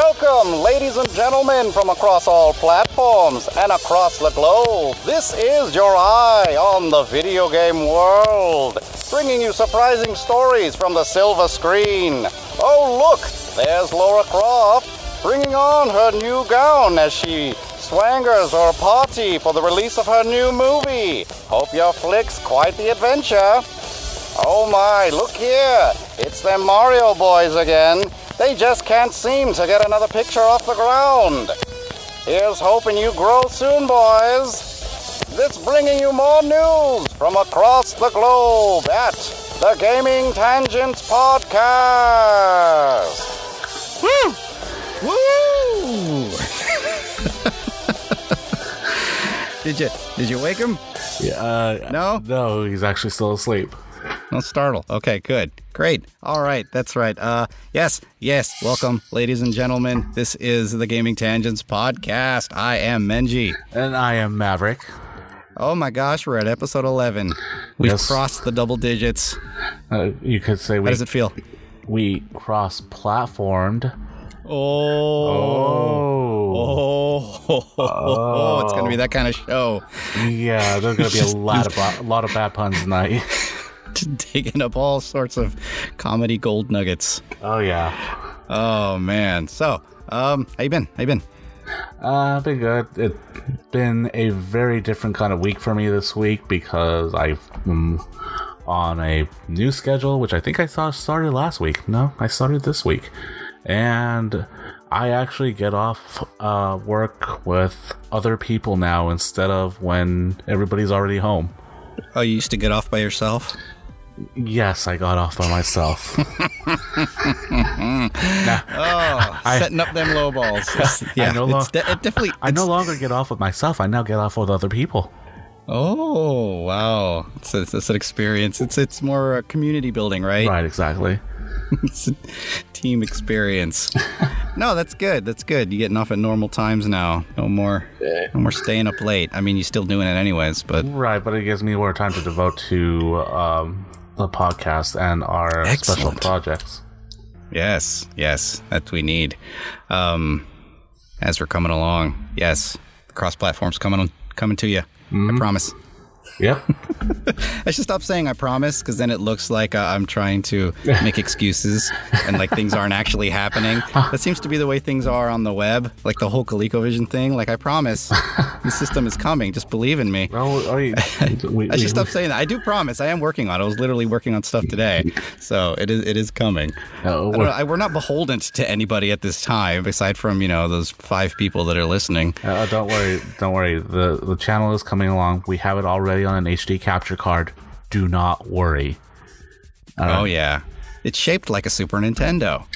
Welcome, ladies and gentlemen, from across all platforms and across the globe. This is your eye on the video game world, bringing you surprising stories from the silver screen. Oh, look, there's Lara Croft, bringing on her new gown as she swangers her party for the release of her new movie. Hope your flick's quite the adventure. Oh my, look here, it's them Mario boys again. They just can't seem to get another picture off the ground. Here's hoping you grow soon, boys. This bringing you more news from across the globe at the Gaming Tangents Podcast. Woo! Woo! Did you wake him? Yeah. No? No, he's actually still asleep. Don't startle. Okay, good. Great. All right, that's right. Yes. Welcome, ladies and gentlemen. This is the Gaming Tangents Podcast. I am Menji. And I am Maverick. Oh my gosh, we're at episode 11. We've Yes. crossed the double digits. You could say How does it feel? we cross-platformed. Oh, it's going to be that kind of show. Yeah, there's going to be a lot of bad puns tonight. Digging up all sorts of comedy gold nuggets. Oh, yeah. Oh, man. So, how you been? Been good. It's been a very different kind of week for me this week because I'm on a new schedule, which I think I saw started last week. No, I started this week. And I actually get off work with other people now instead of when everybody's already home. Oh, you used to get off by yourself? Yes, I got off by myself. Setting up them low balls. Yeah, I no longer get off with myself. I now get off with other people. Oh, wow. It's an experience. It's more community building, right? Right, exactly. It's a team experience. No, that's good. That's good. You're getting off at normal times now. No more staying up late. I mean, you're still doing it anyways, but... Right, but it gives me more time to devote to the podcast and our special projects. Yes, that we need. As we're coming along, yes, the cross-platform's coming to you. I promise. Yep. I should stop saying I promise, because then it looks like I'm trying to make excuses and like things aren't actually happening. That seems to be the way things are on the web, like the whole ColecoVision thing. Like, I promise, the system is coming. Just believe in me. I should stop saying that. I do promise. I am working on it. I was literally working on stuff today, so it is coming. We're not beholden to anybody at this time, aside from those 5 people that are listening. Don't worry. The channel is coming along. We have it already on an HD capture card. Do not worry. Oh yeah, it's shaped like a Super Nintendo,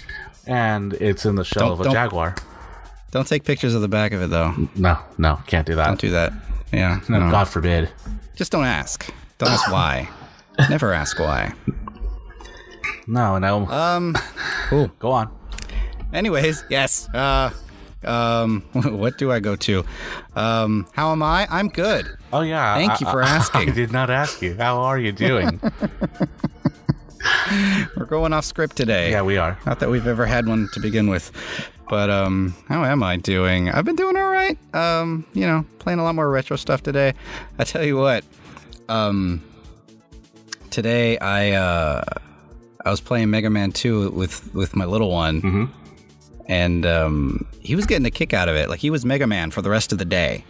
and it's in the shell of a Jaguar. Don't take pictures of the back of it though. No, can't do that. Don't do that. Yeah, no. God forbid. Just don't ask. Don't ask why. Never ask why. No. Cool. Go on. Anyways, yes. What do I go to? How am I? I'm good. Oh, yeah. Thank you for asking. I did not ask you. How are you doing? We're going off script today. Yeah, we are. Not that we've ever had one to begin with. But, how am I doing? I've been doing all right. Playing a lot more retro stuff today. I tell you what, today I was playing Mega Man 2 with my little one. Mm-hmm. And he was getting a kick out of it. Like, he was Mega Man for the rest of the day.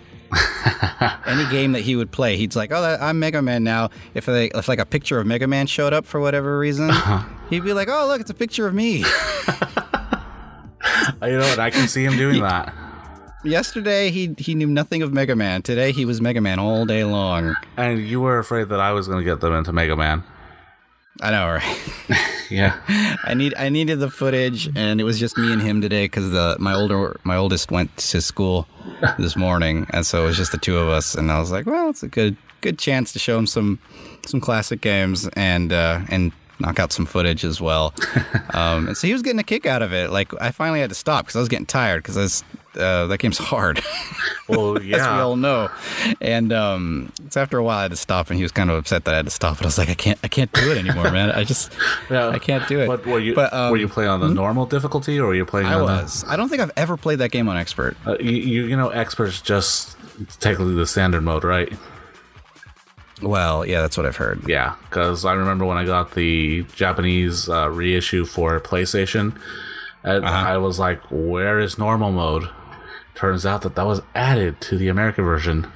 Any game that he would play, he's like, "Oh, I'm Mega Man now." If like a picture of Mega Man showed up for whatever reason, he'd be like, "Oh, look, it's a picture of me." You know what? I can see him doing that. Yesterday, he knew nothing of Mega Man. Today, he was Mega Man all day long. And you were afraid that I was going to get them into Mega Man. I know, right? Yeah. I needed the footage, and it was just me and him today because my oldest went to school this morning, and so it was just the two of us. And I was like, well, it's a good chance to show him some classic games and knock out some footage as well. And so he was getting a kick out of it. Like, I finally had to stop because I was getting tired because that game's hard. Well, As we all know. And it's after a while I had to stop, and he was kind of upset that I had to stop. But I was like, I can't do it anymore, man. I can't do it. But were you playing on the normal difficulty, or were you playing? I don't think I've ever played that game on expert. You know, expert's just technically the standard mode, right? Well, yeah, that's what I've heard. Yeah, because I remember when I got the Japanese reissue for PlayStation, I was like, where is normal mode? Turns out that was added to the American version.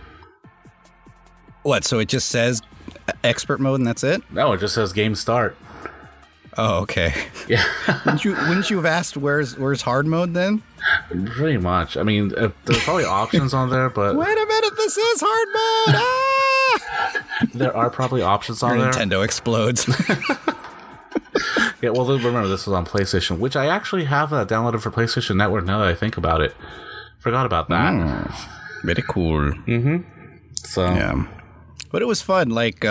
What, so it just says expert mode and that's it? No, it just says game start. Oh, okay. Yeah. wouldn't you have asked where's hard mode then? Pretty much. I mean, there's probably options on there, but... Wait a minute, this is hard mode! Ah! There are probably options on there. Nintendo explodes. Yeah, well, remember, this was on PlayStation, which I actually have downloaded for PlayStation Network now that I think about it. Forgot about that. Very cool. Mm-hmm. So... Yeah. But it was fun, like,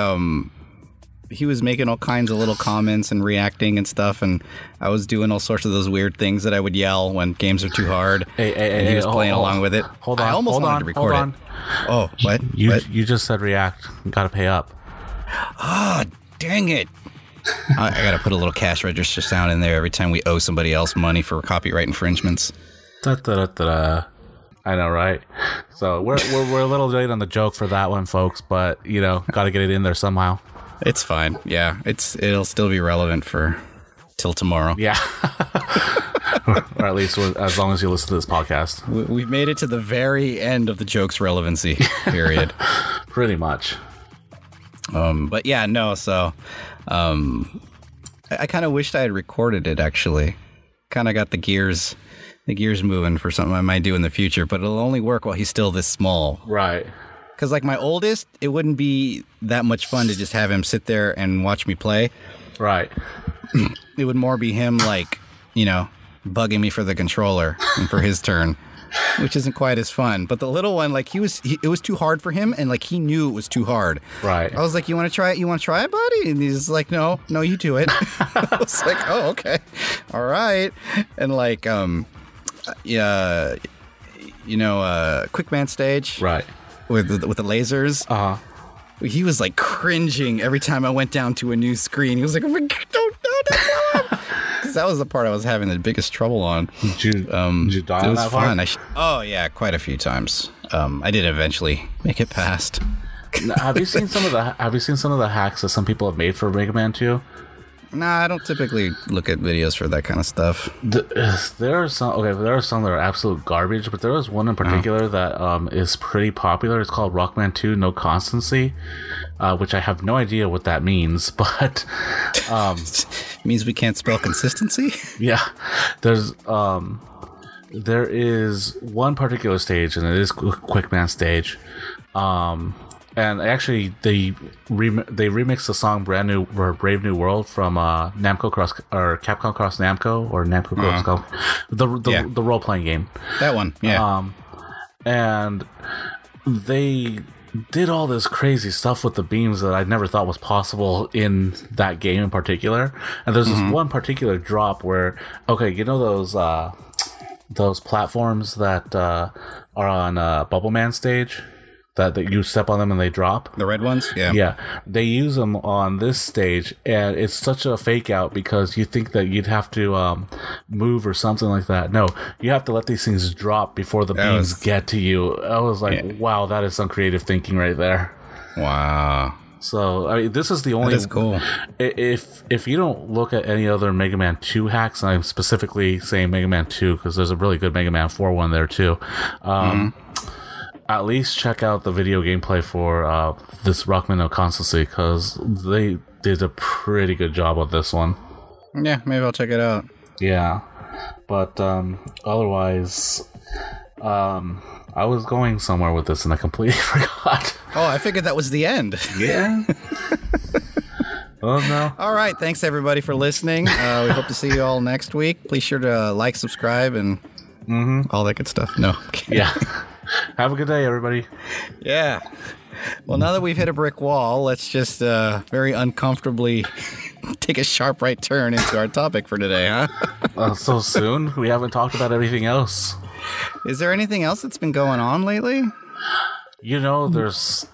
he was making all kinds of little comments and reacting and stuff, and I was doing all sorts of those weird things that I would yell when games are too hard. And he was playing along with it. Hold on, I almost wanted to record it. Oh, what? You just said react. Gotta pay up. Ah, dang it. I gotta put a little cash register sound in there every time we owe somebody else money for copyright infringements. Da-da-da-da-da. I know, right? So we're a little late on the joke for that one, folks, but, you know, gotta get it in there somehow. It's fine. Yeah, it'll still be relevant till tomorrow. Yeah. Or at least as long as you listen to this podcast. We've made it to the very end of the joke's relevancy period. Pretty much. But yeah, no, so I kind of wished I had recorded it, actually. Kind of got the gears moving for something I might do in the future, but it'll only work while he's still this small. Right. Because, like, my oldest, it wouldn't be that much fun to just have him sit there and watch me play. Right. It would more be him, like, you know, bugging me for the controller and for his turn, which isn't quite as fun. But the little one, like, it was too hard for him, and, like, he knew it was too hard. Right. I was like, you want to try it? You want to try it, buddy? And he's like, no, you do it. I was like, oh, okay. All right. And, like, yeah, you know, Quick Man Stage. Right. With the lasers. Uh-huh. He was like cringing every time I went down to a new screen. He was like, oh my God, don't. Because that was the part I was having the biggest trouble on. Did you die on that fun. Oh yeah, quite a few times. I did eventually make it past. Have you seen some of the hacks that some people have made for Mega Man 2? Nah, I don't typically look at videos for that kind of stuff. There are some that are absolute garbage, but there was one in particular that is pretty popular. It's called Rockman 2 No Constancy, which I have no idea what that means, but means we can't spell consistency? Yeah. There is one particular stage, and it is Quick Man Stage. And actually, they remixed the song "Brave New World" from Capcom Cross Namco, or Namco Cross the role playing game. That one, yeah. And they did all this crazy stuff with the beams that I never thought was possible in that game in particular. And there's this one particular drop where, okay, you know those platforms that are on Bubble Man Stage? That you step on them and they drop. The red ones? Yeah. Yeah. They use them on this stage, and it's such a fake out because you think that you'd have to move or something like that. No, you have to let these things drop before the beams get to you. I was like, wow, that is some creative thinking right there. Wow. So, I mean, this is the only... That is cool. If you don't look at any other Mega Man 2 hacks, and I'm specifically saying Mega Man 2 because there's a really good Mega Man 4 one there too, at least check out the video gameplay for this Rockman No Constancy, because they did a pretty good job of this one. Yeah, maybe I'll check it out. Yeah, but otherwise, I was going somewhere with this and I completely forgot. Oh, I figured that was the end. Yeah. Oh, no. All right, thanks everybody for listening. We hope to see you all next week. Please sure to like, subscribe, and all that good stuff. No. Yeah. Have a good day, everybody. Yeah. Well, now that we've hit a brick wall, let's just very uncomfortably take a sharp right turn into our topic for today, huh? So soon? We haven't talked about everything else. Is there anything else that's been going on lately? You know, there's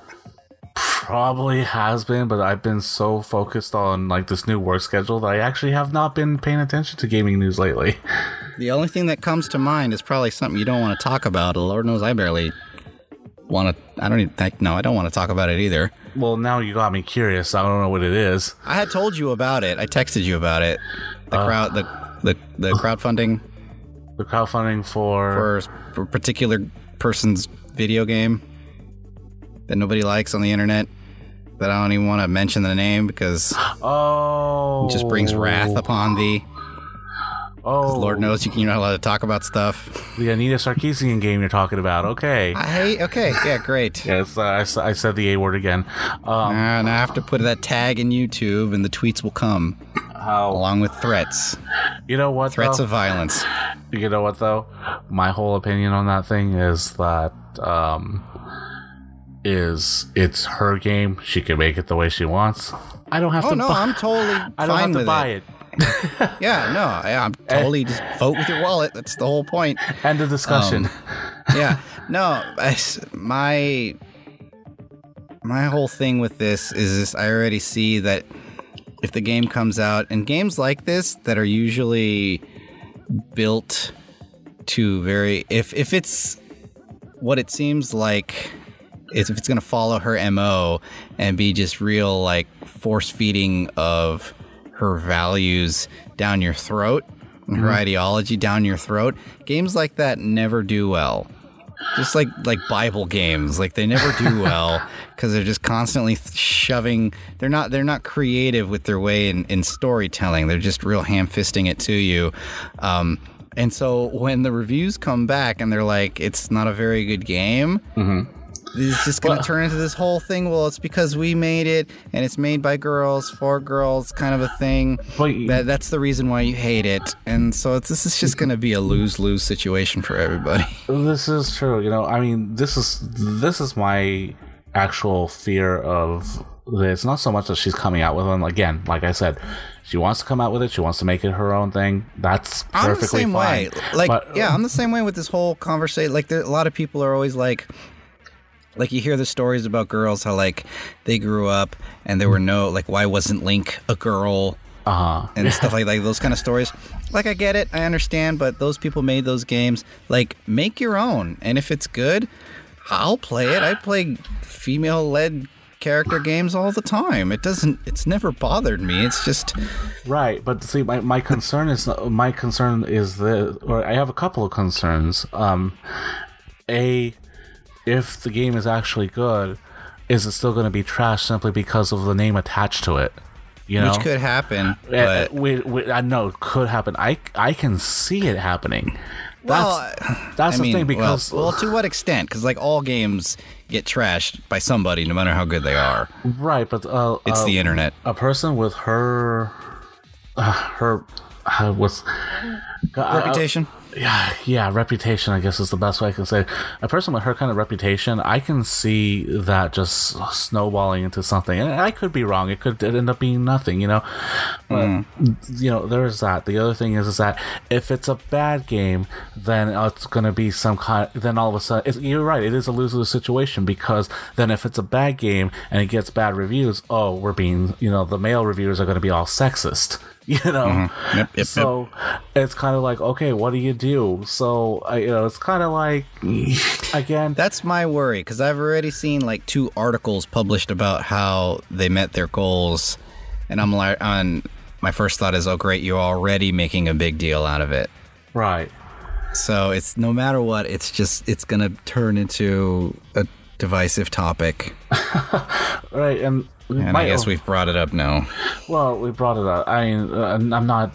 probably has been, but I've been so focused on like this new work schedule that I actually have not been paying attention to gaming news lately. The only thing that comes to mind is probably something you don't want to talk about. Lord knows I barely want to. I don't even think. No, I don't want to talk about it either. Well, now you got me curious. I don't know what it is. I had told you about it. I texted you about it. The crowdfunding. The crowdfunding for a particular person's video game that nobody likes on the internet. That I don't even want to mention the name because it just brings wrath upon thee. Oh, Lord knows you're not allowed to talk about stuff. The Anita Sarkeesian game you're talking about. Okay. Okay. Yeah, great. Yes, I said the A word again. And I have to put that tag in YouTube, and the tweets will come along with threats. You know what? Threats of violence. You know what, though? My whole opinion on that thing is that it's her game. She can make it the way she wants. I don't have to. No, I'm totally. I don't have to buy it. Yeah, no, I'm totally just vote with your wallet. That's the whole point. End of discussion. Yeah, no, my whole thing with this is this. I already see that if the game comes out, and games like this that are usually built to if it's what it seems like, if it's going to follow her MO and be just real like force feeding of her values down your throat, and her ideology down your throat, games like that never do well. Just like Bible games, like they never do well because they're just constantly shoving. They're not creative with their way in storytelling. They're just real ham-fisting it to you. And so when the reviews come back and they're like, it's not a very good game. It's just going to turn into this whole thing. Well, it's because we made it, and it's made by girls, for girls, kind of a thing. That's the reason why you hate it. And so this is just going to be a lose-lose situation for everybody. This is true. You know, I mean, this is my actual fear of this. Not so much that she's coming out with them. Again, like I said, she wants to come out with it. She wants to make it her own thing. That's perfectly fine. I'm the same way. I'm the same way with this whole conversation. Like, a lot of people are always like you hear the stories about girls, how like they grew up and there were no, like, why wasn't Link a girl? And stuff like those kind of stories. Like, I get it, I understand, but those people made those games. Like, make your own, and if it's good, I'll play it. I play female-led character games all the time. It's never bothered me. It's just right. But see, my concern is this, or I have a couple of concerns. If the game is actually good, is it still going to be trash simply because of the name attached to it? You know? Which could happen. But I know it could happen. I can see it happening. That's the thing, because well, to what extent? Because like all games get trashed by somebody, no matter how good they are. Right, but it's the internet. A person with her reputation. Reputation, I guess, is the best way I can say. A person with her kind of reputation, I can see that just snowballing into something. And I could be wrong. It could end up being nothing, you know? But, you know, there's that. The other thing is that if it's a bad game, then it's going to be some kind... Then all of a sudden... You're right, it is a lose-lose situation, because then if it's a bad game and it gets bad reviews, we're being... You know, the male reviewers are going to be all sexist. You know, Yep. So it's kind of like, okay, what do you do? So it's kind of like, again, that's my worry, because I've already seen like 2 articles published about how they met their goals, and I'm like, my first thought is, oh great, you're already making a big deal out of it, right? So it's no matter what, it's gonna turn into a divisive topic, right? And I guess we've brought it up now. Well, we brought it up. I mean, I'm not...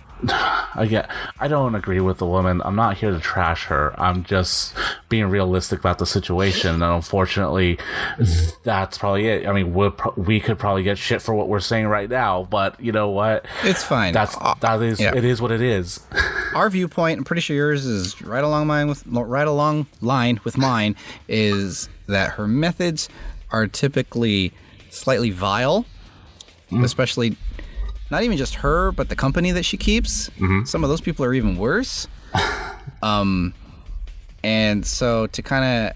I don't agree with the woman. I'm not here to trash her. I'm just being realistic about the situation. And unfortunately, that's probably it. I mean, we could probably get shit for what we're saying right now, but you know what? It's fine. It is what it is. Our viewpoint, I'm pretty sure yours is right along line with mine, is that her methods are typically slightly vile, especially not even just her, but the company that she keeps. Some of those people are even worse. And And so to kind of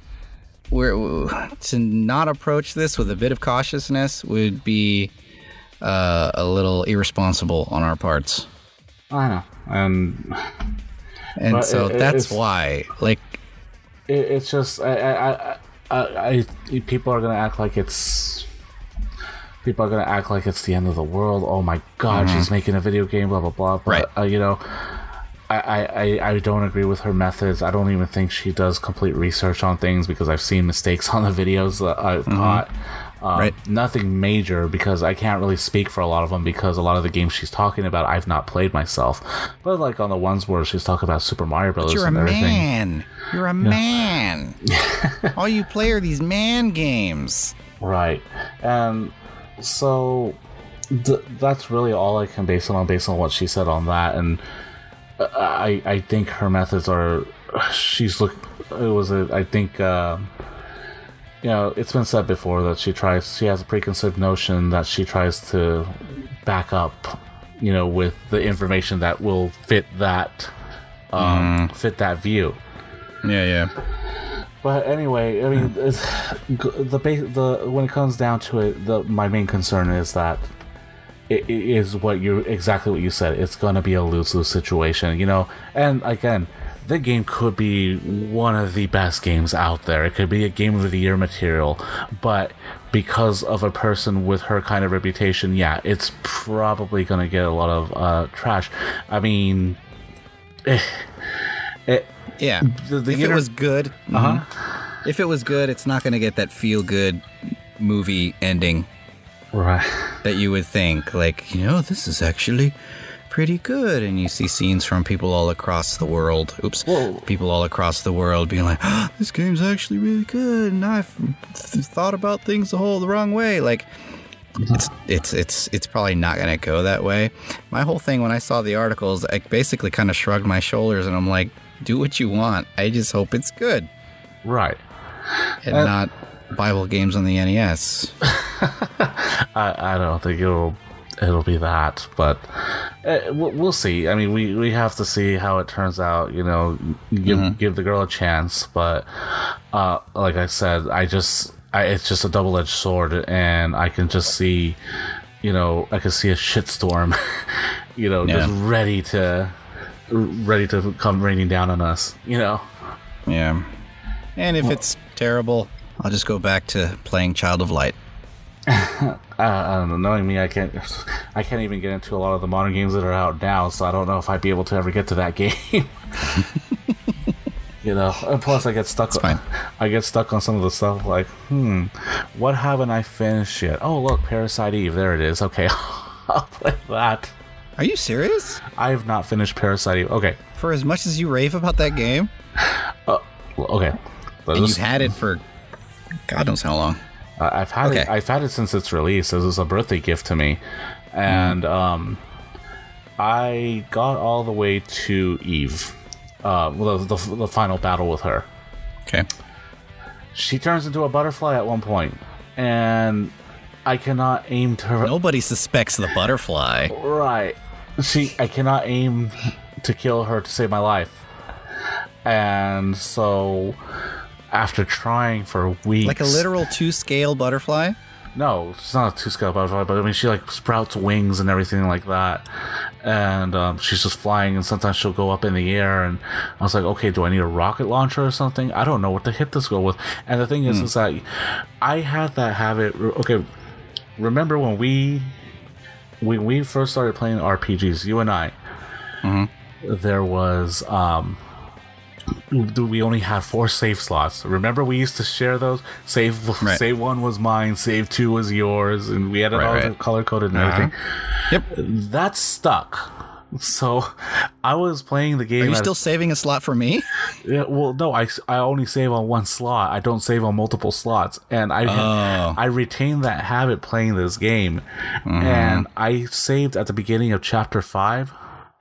to not approach this with a bit of cautiousness would be a little irresponsible on our parts. I know, and so that's why, like, it's just people are gonna act like it's the end of the world. Oh my god, she's making a video game, blah blah blah. But, right. You know, I don't agree with her methods. I don't even think she does complete research on things, because I've seen mistakes on the videos that I've caught. Right. Nothing major, because I can't really speak for a lot of them, because a lot of the games she's talking about I've not played myself. But like on the ones where she's talking about Super Mario Brothers, you're and a everything. Man. You're a man. All you play are these man games. Right. And so that's really all I can base it on, based on what she said on that. And I think her methods are, you know, it's been said before that she has a preconceived notion that she tries to back up, you know, with the information that will fit that view. Yeah. But anyway, I mean, when it comes down to it, my main concern is that it is exactly what you said. It's going to be a lose-lose situation, you know. And again, the game could be one of the best games out there. It could be a Game of the Year material, but because of a person with her kind of reputation, yeah, it's probably going to get a lot of trash. I mean, yeah. If it was good, if it was good, it's not going to get that feel-good movie ending, right? That you would think, like, you know, this is actually pretty good, and you see scenes from people all across the world. People all across the world being like, oh, "This game's actually really good," and I've thought about things the wrong way. Like, it's probably not gonna go that way. My whole thing when I saw the articles, I basically kind of shrugged my shoulders, and I'm like, "Do what you want. I just hope it's good, right?" And not Bible games on the NES. I don't think it'll be that, but we'll see. I mean, we have to see how it turns out, you know. Give the girl a chance, but like I said, it's just a double-edged sword, and I can just see, you know, I can see a shitstorm, you know, just ready to come raining down on us, you know. Yeah. And if it's terrible, I'll just go back to playing Child of Light. I don't know. Knowing me, I can't even get into a lot of the modern games that are out now, so I don't know if I'd be able to ever get to that game. You know, and plus I get stuck. I get stuck on some of the stuff like, what haven't I finished yet? Oh, look, Parasite Eve. There it is. Okay, I'll play that. Are you serious? I have not finished Parasite Eve. Okay. For as much as you rave about that game? Okay. And you've had it for God knows how long. I've had it. I've had it since its release. It was a birthday gift to me, and I got all the way to Eve, the final battle with her. Okay. She turns into a butterfly at one point, and I cannot aim to her. Nobody suspects the butterfly. Right. I cannot aim to kill her to save my life, and so. After trying for weeks... Like a literal 2-scale butterfly? No, it's not a 2-scale butterfly, but I mean, she like sprouts wings and everything like that. And she's just flying, and sometimes she'll go up in the air, and I was like, okay, do I need a rocket launcher or something? I don't know what to hit this girl with. And the thing is that I had that habit... Okay, remember when we first started playing RPGs, you and I, there was... we only had 4 save slots. Remember, we used to share those. Save 1 was mine, save 2 was yours, and we had it all color coded and everything. Yep, that stuck. So I was playing the game. Are you still saving a slot for me? Yeah, well, no, I only save on 1 slot. I don't save on multiple slots, and I retained that habit playing this game. And I saved at the beginning of chapter 5,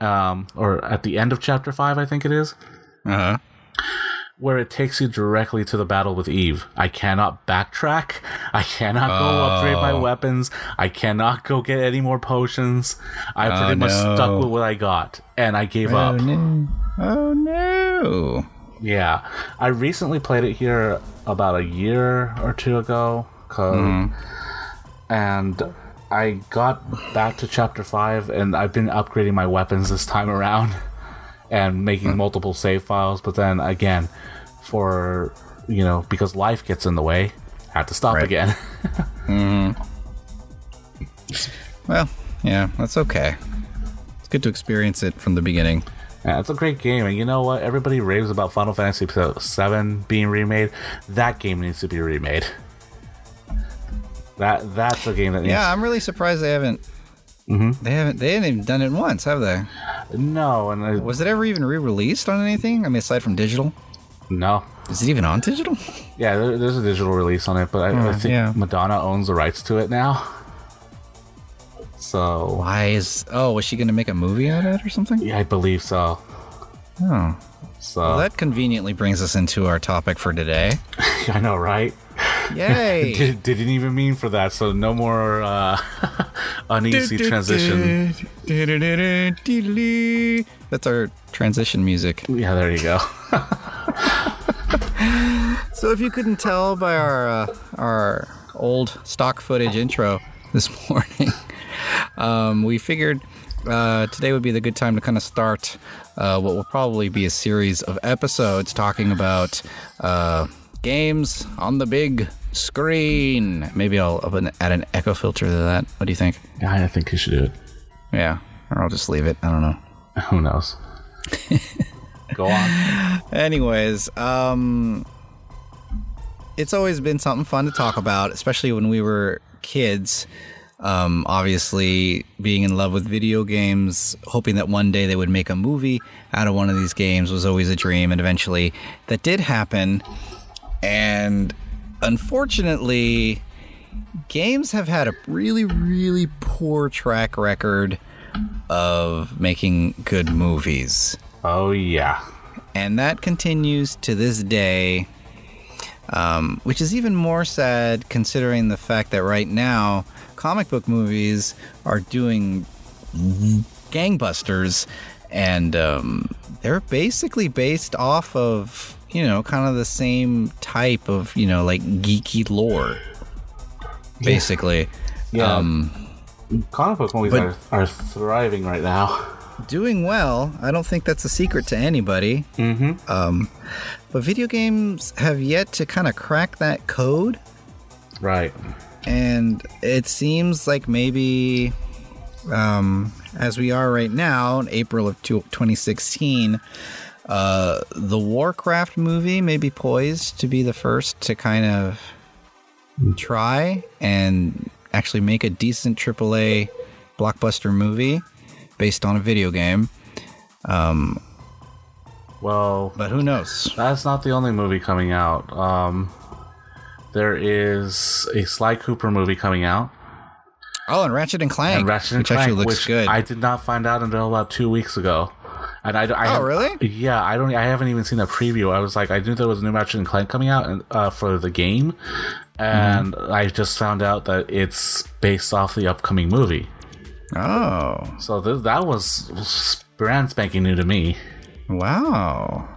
or at the end of chapter 5, I think it is. Where it takes you directly to the battle with Eve. I cannot backtrack. I cannot go upgrade my weapons. I cannot go get any more potions. I pretty much stuck with what I got, and I gave up. Oh no! Yeah, I recently played it here about a year or two ago, and I got back to Chapter 5, and I've been upgrading my weapons this time around and making multiple save files, but then again, for, because life gets in the way, had to stop again. Well, yeah, that's okay. It's good to experience it from the beginning. Yeah, it's a great game, and you know what? Everybody raves about Final Fantasy VII being remade. That game needs to be remade. That's a game that needs. Yeah, I'm really surprised they haven't. They haven't even done it once, have they? No, and was it ever even re-released on anything? I mean, aside from digital. No. Is it even on digital? Yeah, there's a digital release on it, but I think Madonna owns the rights to it now. So was she going to make a movie out of it or something? Yeah, I believe so. Oh. So well, that conveniently brings us into our topic for today. I know, right? Yay! Didn't even mean for that, so no more uneasy transition. That's our transition music. Yeah, there you go. So if you couldn't tell by our old stock footage intro this morning, we figured today would be the good time to kind of start what will probably be a series of episodes talking about games on the big screen. Maybe I'll add an echo filter to that. What do you think? Yeah, I think you should do it. Yeah, or I'll just leave it. I don't know. Who knows? Go on. Anyways, it's always been something fun to talk about, especially when we were kids. Obviously, being in love with video games, hoping that one day they would make a movie out of one of these games was always a dream, and eventually that did happen. And unfortunately, games have had a really, really poor track record of making good movies. Oh, yeah. And that continues to this day, which is even more sad considering the fact that right now, comic book movies are doing gangbusters, and they're basically based off of, kind of the same type of, like geeky lore, basically. Yeah. Comic book movies are thriving right now. Doing well. I don't think that's a secret to anybody. But video games have yet to kind of crack that code. Right. And it seems like maybe, as we are right now, in April of 2016, the Warcraft movie may be poised to be the first to kind of try and actually make a decent AAA blockbuster movie based on a video game. Well, but who knows? That's not the only movie coming out. There is a Sly Cooper movie coming out. Oh, and Ratchet and Clank, which actually looks good. I did not find out until about 2 weeks ago. And really? Yeah, I haven't even seen a preview. I was like, I knew there was a new Ratchet and Clank coming out for the game, and I just found out that it's based off the upcoming movie. Oh, so that was brand spanking new to me. Wow.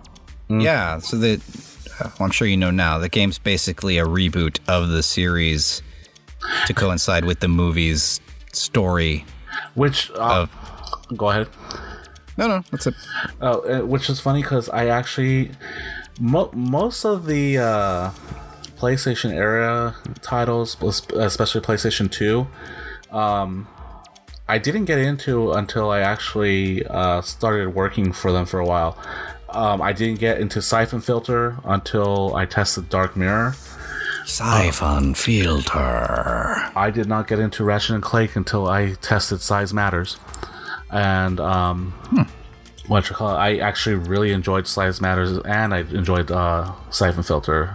Yeah. So I'm sure you know now, the game's basically a reboot of the series to coincide with the movie's story. Which go ahead. No, that's it. Which is funny because I actually most of the PlayStation era titles, especially PlayStation 2, I didn't get into until I actually started working for them for a while. I didn't get into Siphon Filter until I tested Dark Mirror. Siphon Filter. I did not get into Ratchet and Clank until I tested Size Matters. And I actually really enjoyed Size Matters, and I enjoyed Siphon Filter.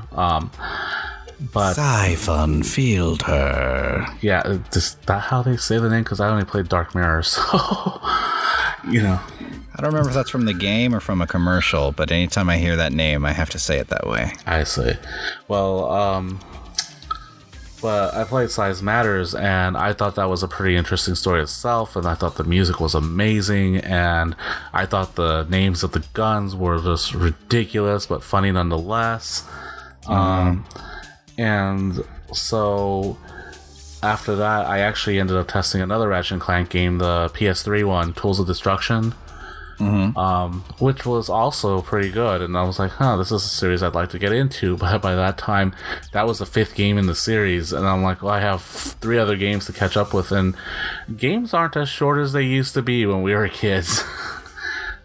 But Siphon Filter. Yeah, is that how they say the name? Because I only played Dark Mirror, so I don't remember if that's from the game or from a commercial, but anytime I hear that name, I have to say it that way. I see. Well, But I played Size Matters, and I thought that was a pretty interesting story itself, and I thought the music was amazing, and I thought the names of the guns were just ridiculous, but funny nonetheless. And so after that, I actually ended up testing another Ratchet & Clank game, the PS3 one, Tools of Destruction. Which was also pretty good, and I was like, this is a series I'd like to get into. But by that time, that was the 5th game in the series, and I'm like, well, I have 3 other games to catch up with, and games aren't as short as they used to be when we were kids.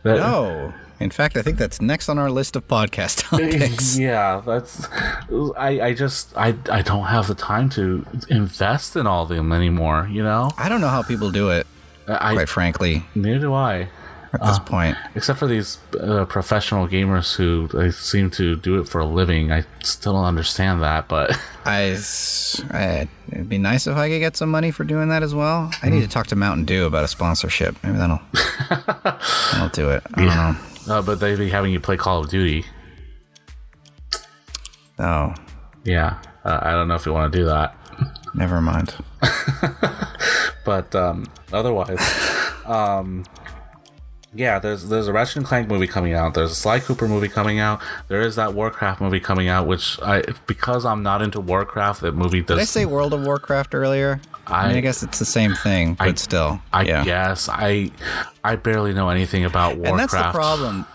No. In fact, I think that's next on our list of podcast topics. Yeah, that's. I don't have the time to invest in all of them anymore. You know, I don't know how people do it. Quite frankly, neither do I. At this point, except for these professional gamers who seem to do it for a living, I still don't understand that. But it'd be nice if I could get some money for doing that as well. I need to talk to Mountain Dew about a sponsorship. Maybe that'll do it. I don't know. But they'd be having you play Call of Duty. Oh, yeah. I don't know if you want to do that. Never mind. But otherwise, yeah, there's a Ratchet & Clank movie coming out. There's a Sly Cooper movie coming out. There is that Warcraft movie coming out, which because I'm not into Warcraft, that movie does. Did I say World of Warcraft earlier? I guess it's the same thing, but still. I guess. I barely know anything about Warcraft. And that's the problem.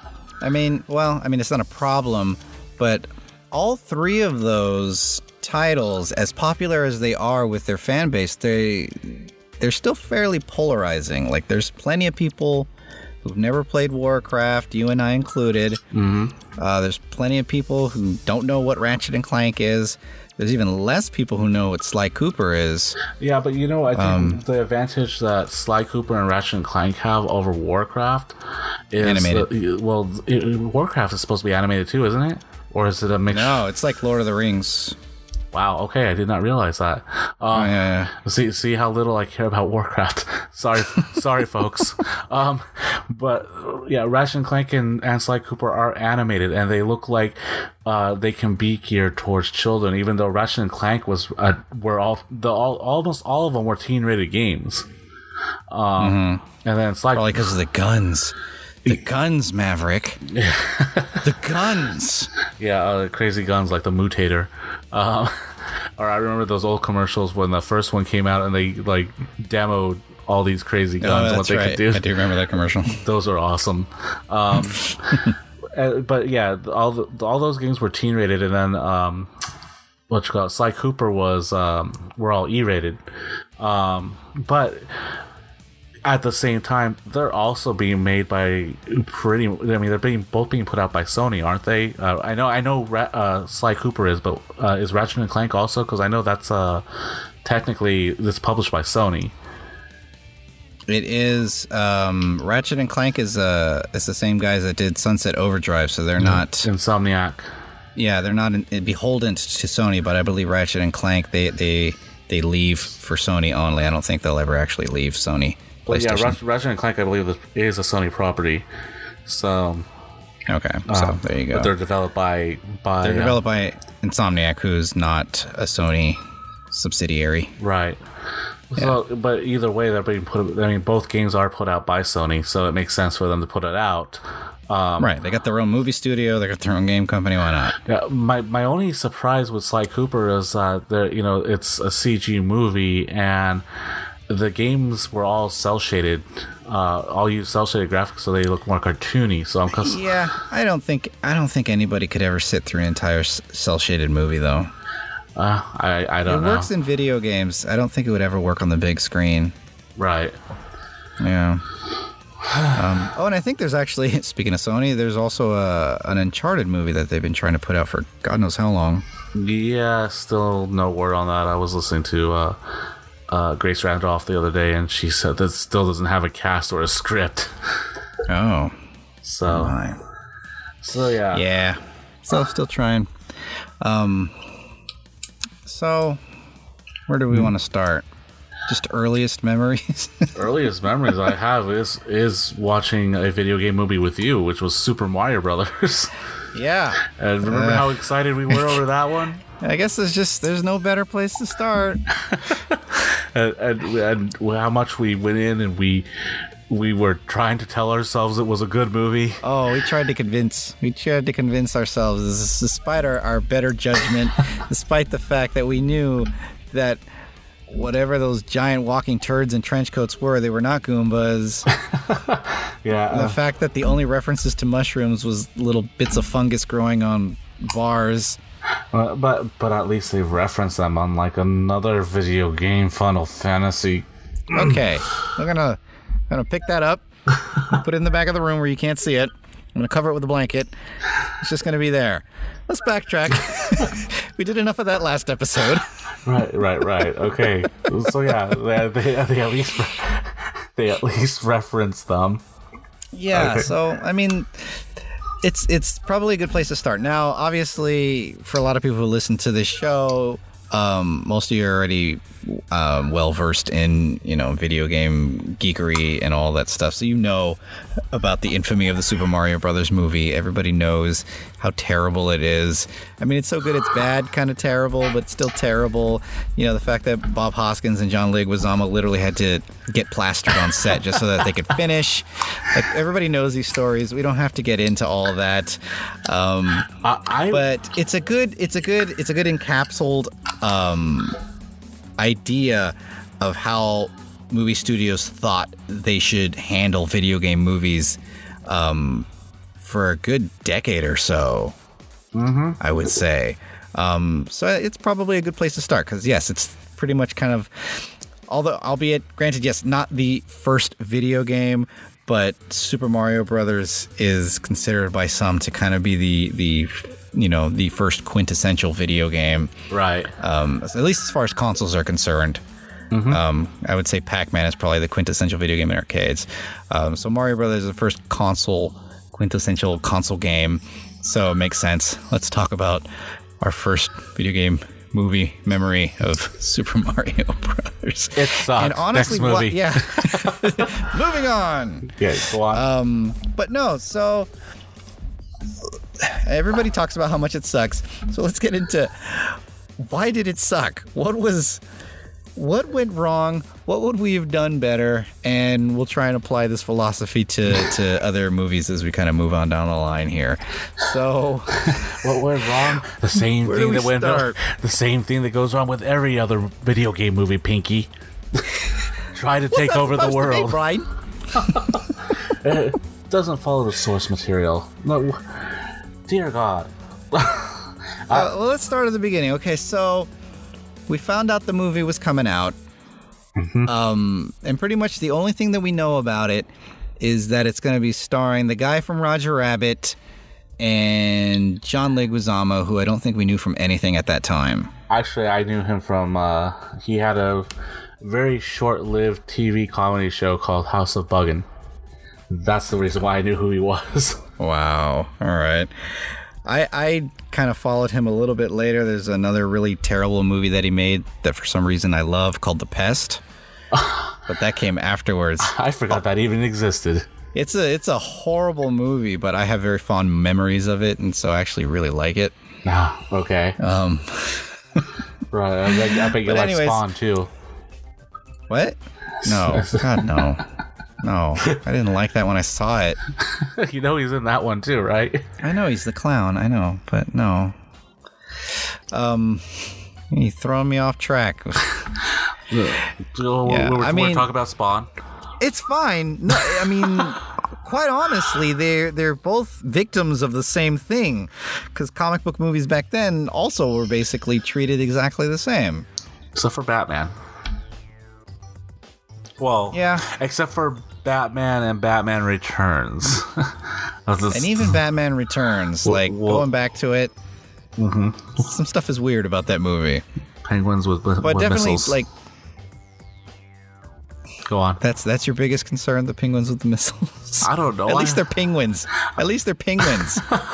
I mean, it's not a problem, but all 3 of those titles, as popular as they are with their fan base, they're still fairly polarizing. Like, there's plenty of people who've never played Warcraft, you and I included. There's plenty of people who don't know what Ratchet & Clank is. There's even less people who know what Sly Cooper is. Yeah, but I think the advantage that Sly Cooper and Ratchet & Clank have over Warcraft is animated. Warcraft is supposed to be animated too, isn't it? Or is it a mix? No, it's like Lord of the Rings. Wow, okay, I did not realize that. Yeah. See how little I care about Warcraft. Sorry, folks. But yeah, Ratchet & Clank and Sly Cooper are animated, and they look like they can be geared towards children. Even though Ratchet & Clank almost all of them were teen-rated games. And then Sly probably because of the guns. The guns, Maverick. The guns. Yeah, crazy guns like the Mutator. Or I remember those old commercials when the first one came out and they like demoed all these crazy guns and what they could do. I do remember that commercial. Those are awesome. But yeah, all those games were teen rated, and then Sly Cooper was were all E-rated. But at the same time, they're also being made by they're both being put out by Sony, aren't they? I know Sly Cooper is, but is Ratchet & Clank also? Because I know that's technically it's published by Sony. It is. Ratchet & Clank is the same guys that did Sunset Overdrive, so they're not Insomniac. Yeah, they're not beholden to Sony, but I believe Ratchet & Clank they leave for Sony only. I don't think they'll ever actually leave Sony. Well, yeah, Ratchet & Clank, I believe, is a Sony property. So, okay, so there you go. But they're developed by Insomniac, who's not a Sony subsidiary. Right. So, yeah. But either way, they're being put. I mean, both games are put out by Sony, so it makes sense for them to put it out. Right, they got their own movie studio, they got their own game company. Why not? Yeah, my only surprise with Sly Cooper is that it's a CG movie and the games were all cell shaded, all use cell shaded graphics, so they look more cartoony. So I don't think anybody could ever sit through an entire cell shaded movie though. I don't know. It works in video games. I don't think it would ever work on the big screen. Right. Yeah. And I think there's actually, speaking of Sony, there's also an Uncharted movie that they've been trying to put out for God knows how long. Yeah, still no word on that. I was listening to Grace Randolph the other day, and she said that still doesn't have a cast or a script. Oh. So yeah. Yeah. So still trying. So where do we want to start? Just earliest memories? Earliest memories I have is watching a video game movie with you, which was Super Mario Brothers. Yeah. And remember how excited we were over that one? I guess there's no better place to start. and how much we went in and we were trying to tell ourselves it was a good movie. Oh, we tried to convince ourselves, despite our better judgment, despite the fact that we knew that whatever those giant walking turds in trench coats were, they were not Goombas. Yeah. And the fact that the only references to mushrooms was little bits of fungus growing on bars. But at least they've referenced them on like another video game, Final Fantasy. Okay, I'm gonna pick that up, put it in the back of the room where you can't see it. I'm gonna cover it with a blanket. It's just gonna be there. Let's backtrack. We did enough of that last episode. Right. Okay. So yeah, they at least reference them. Yeah. Okay. So I mean, it's probably a good place to start. Now, obviously, for a lot of people who listen to this show, most of you are already well versed in video game geekery and all that stuff, so you know about the infamy of the Super Mario Brothers movie. Everybody knows how terrible it is. I mean, it's so good it's bad, kind of terrible, but still terrible. The fact that Bob Hoskins and John Leguizamo literally had to get plastered on set just so that they could finish. Like, everybody knows these stories. We don't have to get into all of that. But it's a good encapsulated idea of how movie studios thought they should handle video game movies for a good decade or so, I would say. So it's probably a good place to start because, yes, it's pretty much kind of, albeit, granted, yes, not the first video game, but Super Mario Brothers is considered by some to kind of be the first quintessential video game. Right. At least as far as consoles are concerned. I would say Pac-Man is probably the quintessential video game in arcades. So Mario Brothers is the first quintessential console game. So it makes sense. Let's talk about our first video game movie memory of Super Mario Brothers. It sucks. And honestly, next movie. Moving on. Yeah, go on. But no, so everybody talks about how much it sucks. So let's get into why did it suck? What went wrong? What would we have done better? And we'll try and apply this philosophy to other movies as we kind of move on down the line here. So, what went wrong? The same thing that went wrong. The same thing that goes wrong with every other video game movie, Pinky. Try to take over the world. Brian? It doesn't follow the source material. No, dear God. Well, let's start at the beginning. Okay, so we found out the movie was coming out. And pretty much the only thing that we know about it is that it's going to be starring the guy from Roger Rabbit and John Leguizamo, who I don't think we knew from anything at that time. Actually, I knew him from, he had a very short-lived TV comedy show called House of Buggin'. That's the reason why I knew who he was. Wow. All right. I kind of followed him a little bit later. There's another really terrible movie that he made that for some reason I love called The Pest. But that came afterwards. I forgot that even existed. It's a horrible movie, but I have very fond memories of it, and so I actually really like it. Ah, okay. Right, I bet you like Spawn too. What? No. God, no. No, I didn't like that when I saw it. You know he's in that one too, right? I know he's the clown, I know, but no. You're throwing me off track. We're talking about Spawn. It's fine. No, I mean, quite honestly, they're both victims of the same thing, because comic book movies back then also were basically treated exactly the same. Except for Batman. Well, yeah. Except for Batman and Batman Returns. And even Batman Returns, going back to it, some stuff is weird about that movie. Penguins with definitely, missiles. Go on. That's your biggest concern, the penguins with the missiles? I don't know. At least they're penguins.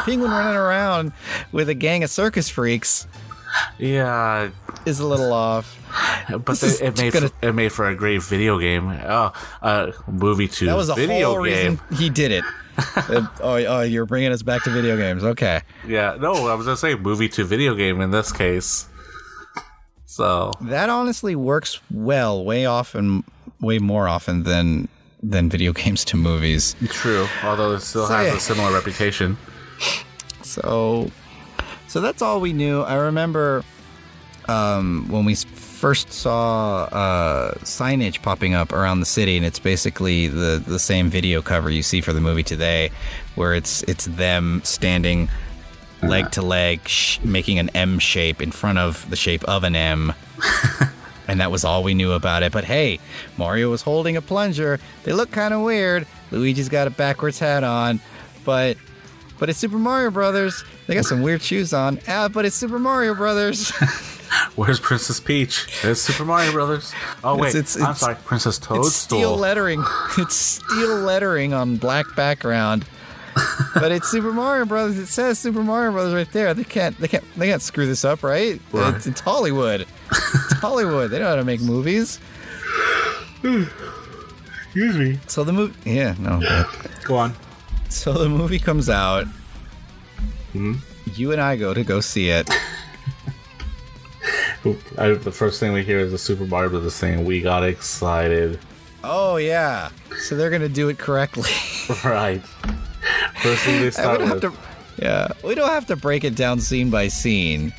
Penguin running around with a gang of circus freaks. Yeah, is a little off. But it made for a great video game. Movie to that was the video whole game. reason he did it. You're bringing us back to video games. Okay. Yeah, no, I was gonna say movie to video game in this case. So that honestly works well, way more often than video games to movies. True, although it still has a similar reputation. So that's all we knew. I remember when we first saw signage popping up around the city, and it's basically the same video cover you see for the movie today, where it's them standing leg to leg, making an M shape in front of the shape of an M. And that was all we knew about it. But hey, Mario was holding a plunger. They look kind of weird. Luigi's got a backwards hat on, but it's Super Mario Brothers. They got some weird shoes on. But it's Super Mario Brothers. Where's Princess Peach? It's Super Mario Brothers. Oh wait, I'm sorry, Princess Toadstool. It's steel lettering. It's steel lettering on black background. But it's Super Mario Brothers. It says Super Mario Brothers right there. They can't screw this up, right? It's Hollywood. It's Hollywood. They know how to make movies. Excuse me. So the movie, Go on. So the movie comes out. Mm-hmm. You and I go see it. The first thing we hear is the Super Mario Brothers thing. We got excited. Oh yeah. So they're gonna do it correctly. Right. First thing they start with. We don't have to break it down scene by scene,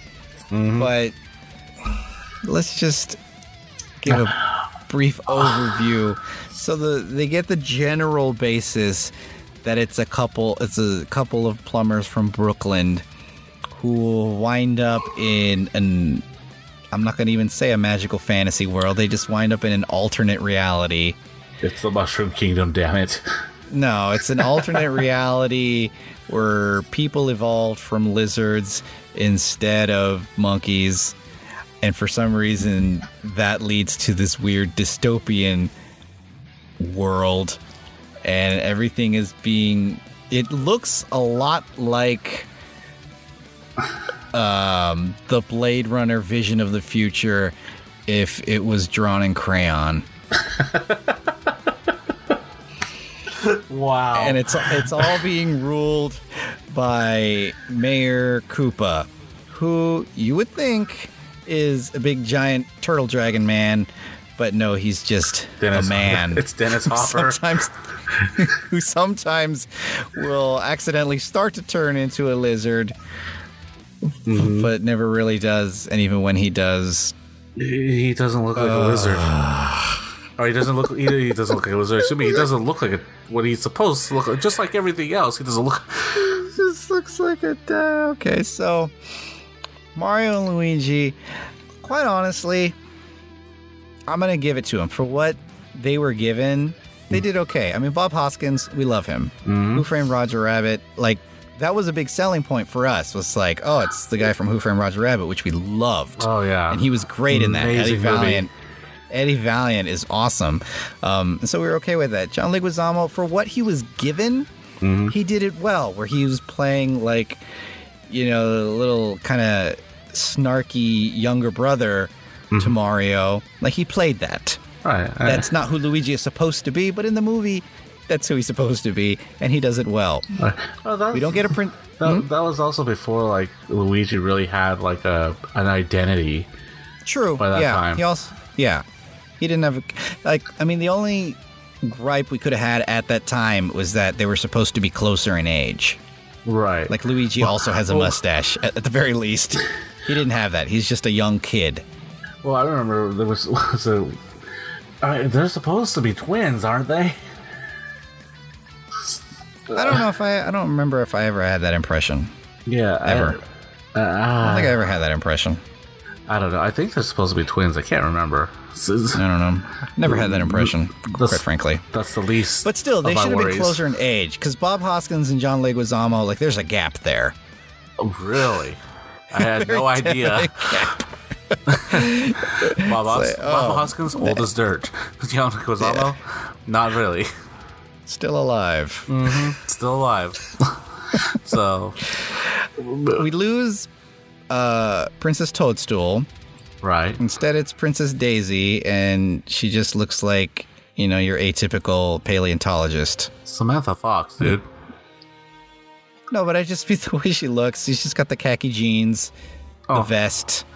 but let's just give a brief overview. So they get the general basis that it's a couple of plumbers from Brooklyn who wind up in an, I'm not going to even say a magical fantasy world. They just wind up in an alternate reality. It's the Mushroom Kingdom, damn it. No, it's an alternate reality where people evolved from lizards instead of monkeys. And for some reason, that leads to this weird dystopian world. And everything is it looks a lot like the Blade Runner vision of the future if it was drawn in crayon. Wow. And it's all being ruled by Mayor Koopa, who you would think is a big giant turtle dragon man, but no, he's just a man. It's Dennis Hopper. Who sometimes will accidentally start to turn into a lizard, but never really does. And even when he does, he doesn't look like a lizard. Or he doesn't look like a lizard. Assuming he doesn't look like what he's supposed to look like. Just like everything else, he doesn't look. He just looks like a. Okay, so Mario and Luigi, quite honestly, I'm gonna give it to them for what they were given. They did okay. I mean, Bob Hoskins, we love him. Who Framed Roger Rabbit? Like, that was a big selling point for us. Was like, oh, it's the guy from Who Framed Roger Rabbit, which we loved. Oh yeah, and he was great in that. Amazing Eddie Valiant is awesome. And so we were okay with that. John Leguizamo, for what he was given, he did it well. Where he was playing like, a little kind of snarky younger brother to Mario. Like, he played that. Right. That's not who Luigi is supposed to be, but in the movie, that's who he's supposed to be, and he does it well. We don't get a print. That was also before like Luigi really had like an identity. True. By that time, he didn't have the only gripe we could have had at that time was that they were supposed to be closer in age. Right. Like Luigi also has a mustache at the very least. He didn't have that. He's just a young kid. Well, I remember there was a. They're supposed to be twins, aren't they? I don't remember if I ever had that impression. Yeah, ever. I don't think I ever had that impression. I don't know. I think they're supposed to be twins. I can't remember. I don't know. Never had that impression, quite frankly. That's the least. But still, they should have been worries. closer in age, because Bob Hoskins and John Leguizamo, like, there's a gap there. Oh, really? I had no idea. Bob Hoskins, old as dirt. John Leguizamo, not really. Still alive. Still alive. So we lose Princess Toadstool. Right. Instead, it's Princess Daisy, and she just looks like, your atypical paleontologist. Samantha Fox, dude. No, but I just mean the way she looks. She's just got the khaki jeans, the vest.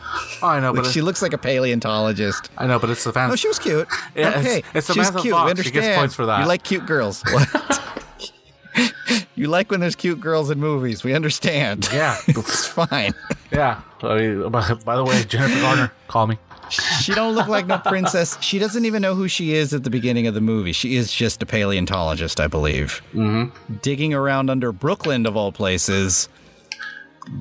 Oh, I know, but she looks like a paleontologist. I know, but it's Samantha. No, she was cute. Yeah, okay, it's she was Samantha cute. Fox. We understand. She gets points for that. You like cute girls. What? You like when there's cute girls in movies. We understand. Yeah. It's fine. Yeah. I mean, by the way, Jennifer Garner, call me. She don't look like no princess. She doesn't even know who she is at the beginning of the movie. She is just a paleontologist, I believe. Mm-hmm. Digging around under Brooklyn, of all places.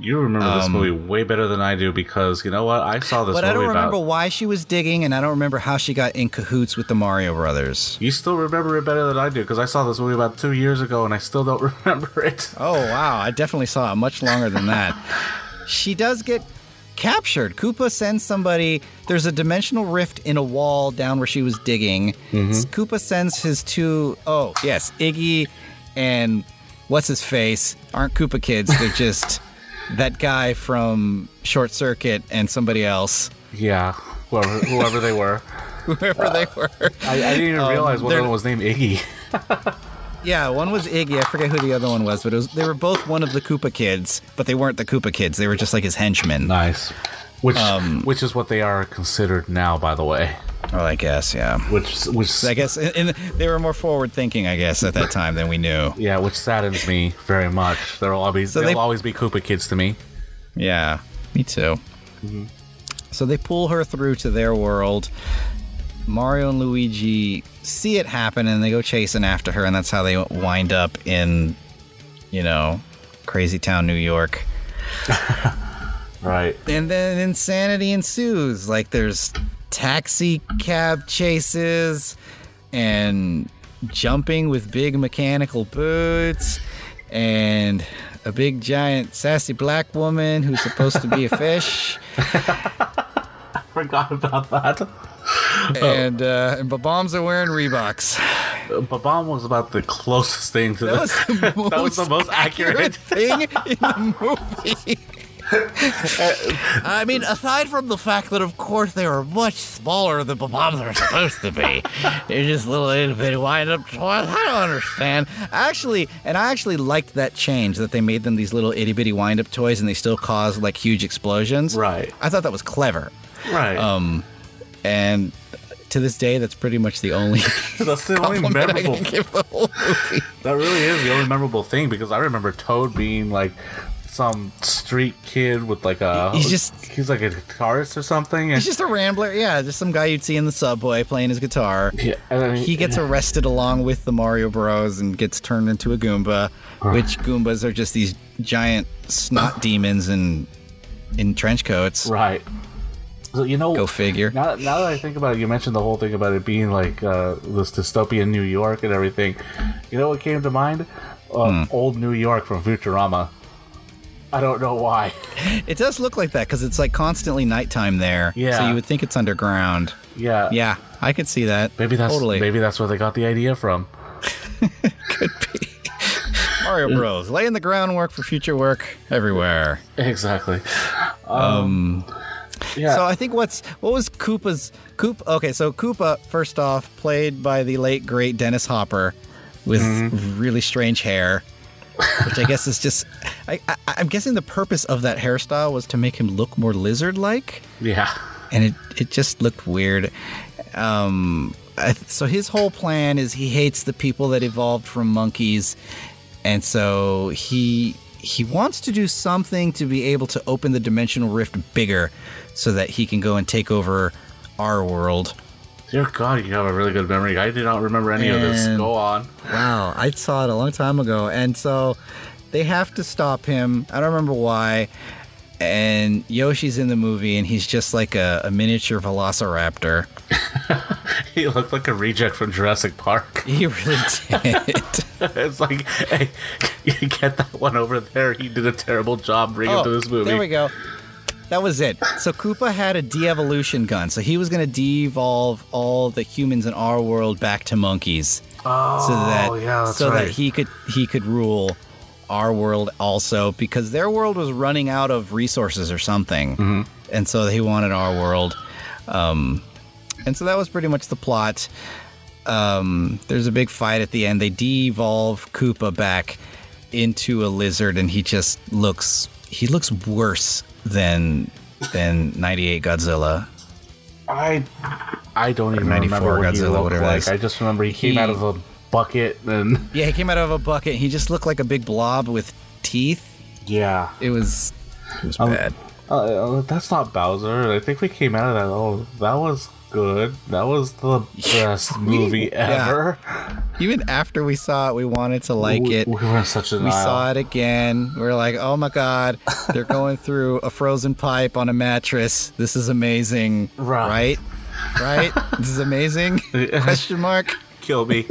You remember this movie way better than I do because, you know what? I saw this movie. But I don't remember why she was digging, and I don't remember how she got in cahoots with the Mario Brothers. You still remember it better than I do because I saw this movie about 2 years ago, and I still don't remember it. Oh, wow. I definitely saw it much longer than that. She does get captured. Koopa sends somebody. There's a dimensional rift in a wall down where she was digging. Mm-hmm. Koopa sends his two... Oh, yes. Iggy and what's-his-face aren't Koopa kids. They're just... that guy from Short Circuit and somebody else. Yeah, whoever they were. Whoever they were. I didn't even realize one of them was named Iggy. Yeah, one was Iggy. I forget who the other one was, but they were both one of the Koopa kids, but they weren't the Koopa kids. They were just like his henchmen. Nice. Which is what they are considered now, by the way. Oh, I guess, yeah. Which I guess they were more forward thinking, I guess, at that time than we knew. Yeah, which saddens me very much. They'll always be Koopa kids to me. Yeah, me too. Mm-hmm. So they pull her through to their world. Mario and Luigi see it happen, and they go chasing after her, and that's how they wind up in, Crazy Town, New York. Right. And then insanity ensues. Like, there's taxi cab chases and jumping with big mechanical boots and a big giant sassy black woman who's supposed to be a fish. I forgot about that. And Bob-ombs are wearing Reeboks. Bob-omb was about the closest thing to that. That was the most accurate thing in the movie. I mean, aside from the fact that, of course, they were much smaller than Bob-ombs are supposed to be. They're just little itty-bitty wind-up toys. I don't understand. I actually liked that change, that they made them these little itty-bitty wind-up toys and they still cause, like, huge explosions. Right. I thought that was clever. Right. And to this day, that's pretty much the only that's the only memorable I can give the whole movie. That really is the only memorable thing, because I remember Toad being like some street kid with like he's like a guitarist or something. He's just a rambler, yeah, just some guy you'd see in the subway playing his guitar. Yeah, and then he gets arrested along with the Mario Bros and gets turned into a Goomba, which Goombas are just these giant snot demons in trench coats. Right. So, go figure. Now that I think about it, you mentioned the whole thing about it being like this dystopian New York and everything. You know what came to mind? Old New York from Futurama. I don't know why. It does look like that because it's like constantly nighttime there. Yeah. So you would think it's underground. Yeah. Yeah, I could see that. Maybe that's where they got the idea from. Could be. Mario Bros. Laying the groundwork for future work everywhere. Exactly. Yeah. So I think what was Koopa's okay, so Koopa, first off, played by the late great Dennis Hopper with really strange hair, which I guess is just I'm guessing the purpose of that hairstyle was to make him look more lizard-like. Yeah. And it just looked weird. So his whole plan is he hates the people that evolved from monkeys, and so he wants to do something to be able to open the dimensional rift bigger so that he can go and take over our world. Dear God, you have a really good memory. I did not remember any of this. Go on. Wow, I saw it a long time ago. And so they have to stop him. I don't remember why. And Yoshi's in the movie, and he's just like a miniature velociraptor. He looked like a reject from Jurassic Park. He really did. It's like, hey, you get that one over there. He did a terrible job bringing him to this movie. There we go. That was it. So Koopa had a de-evolution gun. So he was going to de-evolve all the humans in our world back to monkeys. Oh, that's right. That he could rule our world also because their world was running out of resources or something. And so he wanted our world. And so that was pretty much the plot. There's a big fight at the end. They de-evolve Koopa back into a lizard, and he looks worse than 98 Godzilla. I don't even remember what he looked like. I just remember he came out of a bucket and yeah, he came out of a bucket. He just looked like a big blob with teeth. Yeah, it was bad. That's not Bowser. I think we came out of that. Oh, that was good. That was the best movie ever. Even after we saw it, we wanted to like it. We were in such a We saw it again. We were like, oh my god, they're going through a frozen pipe on a mattress. This is amazing. Right? This is amazing? Question mark? Kill me.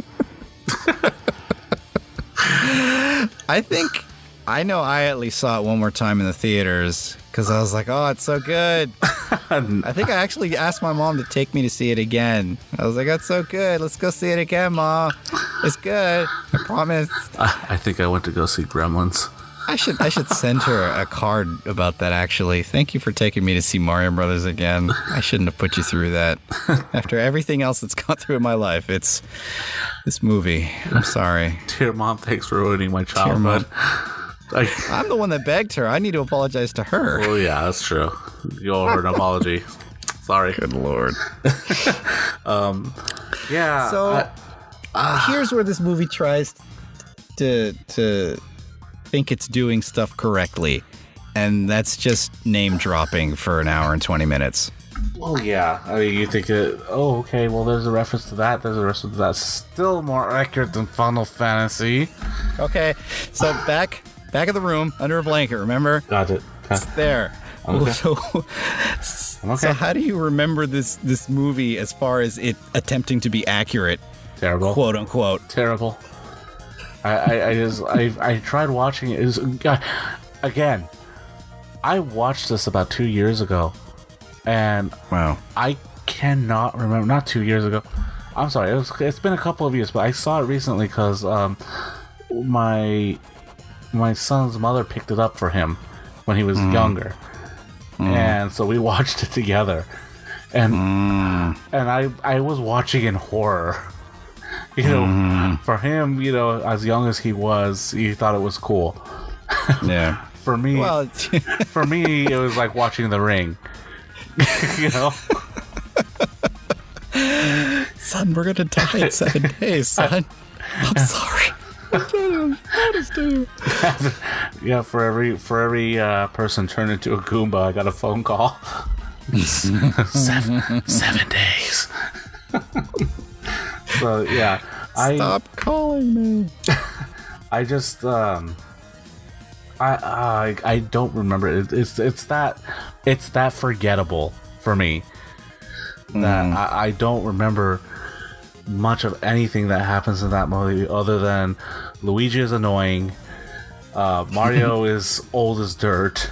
I know I at least saw it one more time in the theaters because I was like, oh, it's so good. I think I actually asked my mom to take me to see it again. I was like, that's so good. Let's go see it again, Ma. It's good. I promise. I think I went to go see Gremlins. I should send her a card about that, actually. Thank you for taking me to see Mario Brothers again. I shouldn't have put you through that. After everything else that's gone through in my life, it's this movie. I'm sorry. Dear Mom, thanks for ruining my childhood. I'm the one that begged her. I need to apologize to her. Oh, yeah, that's true. You owe her an apology. Sorry. Good Lord. Yeah. So, here's where this movie tries to think it's doing stuff correctly. And that's just name dropping for an hour and 20 minutes. Well, yeah. I mean, you think, okay, well, there's a reference to that. There's a reference to that. Still more accurate than Final Fantasy. Okay. So, back of the room, under a blanket, remember? Got it. It's there. Okay. So how do you remember this movie as far as it attempting to be accurate? Terrible. Quote unquote. Terrible. I tried watching it. It was, again, I watched this about 2 years ago. And wow, I cannot remember. Not 2 years ago. I'm sorry. It's been a couple of years, but I saw it recently because my son's mother picked it up for him when he was younger, and so we watched it together. And I was watching in horror. You know, for him, you know, as young as he was, he thought it was cool. Yeah. For me, for me, it was like watching The Ring. You know. Son, we're gonna die in 7 days, son. I'm sorry. Yeah, for every person turned into a Goomba, I got a phone call. 7 days. So yeah, stop calling me. I just I don't remember it. It's that forgettable for me that I don't remember much of anything that happens in that movie other than Luigi is annoying, Mario is old as dirt,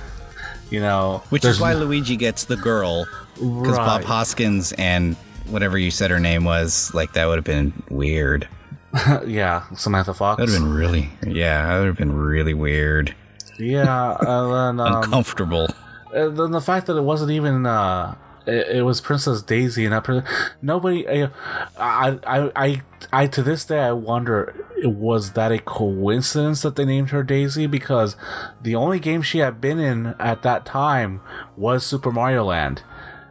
you know, which is why Luigi gets the girl, because Bob Hoskins and whatever you said her name was, like, that would have been weird. Yeah, Samantha Fox. That would have been really weird. Yeah, and then, uncomfortable. And then the fact that it wasn't even it was Princess Daisy, and that nobody. I to this day I wonder, was that a coincidence that they named her Daisy? Because the only game she had been in at that time was Super Mario Land,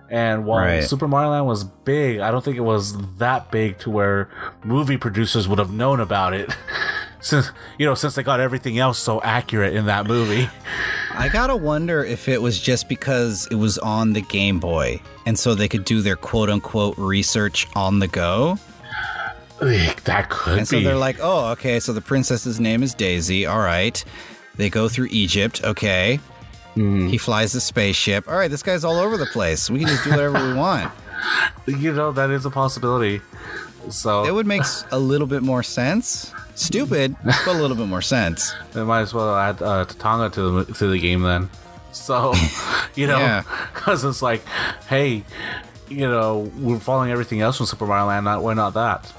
and while Super Mario Land was big, I don't think it was that big to where movie producers would have known about it. Since they got everything else so accurate in that movie. I gotta wonder if it was just because it was on the Game Boy, and so they could do their quote-unquote research on the go. That could be. And so they're like, oh, okay, so the princess's name is Daisy, all right. They go through Egypt, okay. He flies the spaceship. All right, this guy's all over the place. We can just do whatever we want. You know, that is a possibility. So it would make a little bit more sense. Stupid, but a little bit more sense. They might as well add Tatanga to the game then. So, you know, because it's like, hey, you know, we're following everything else from Super Mario Land. Why not that?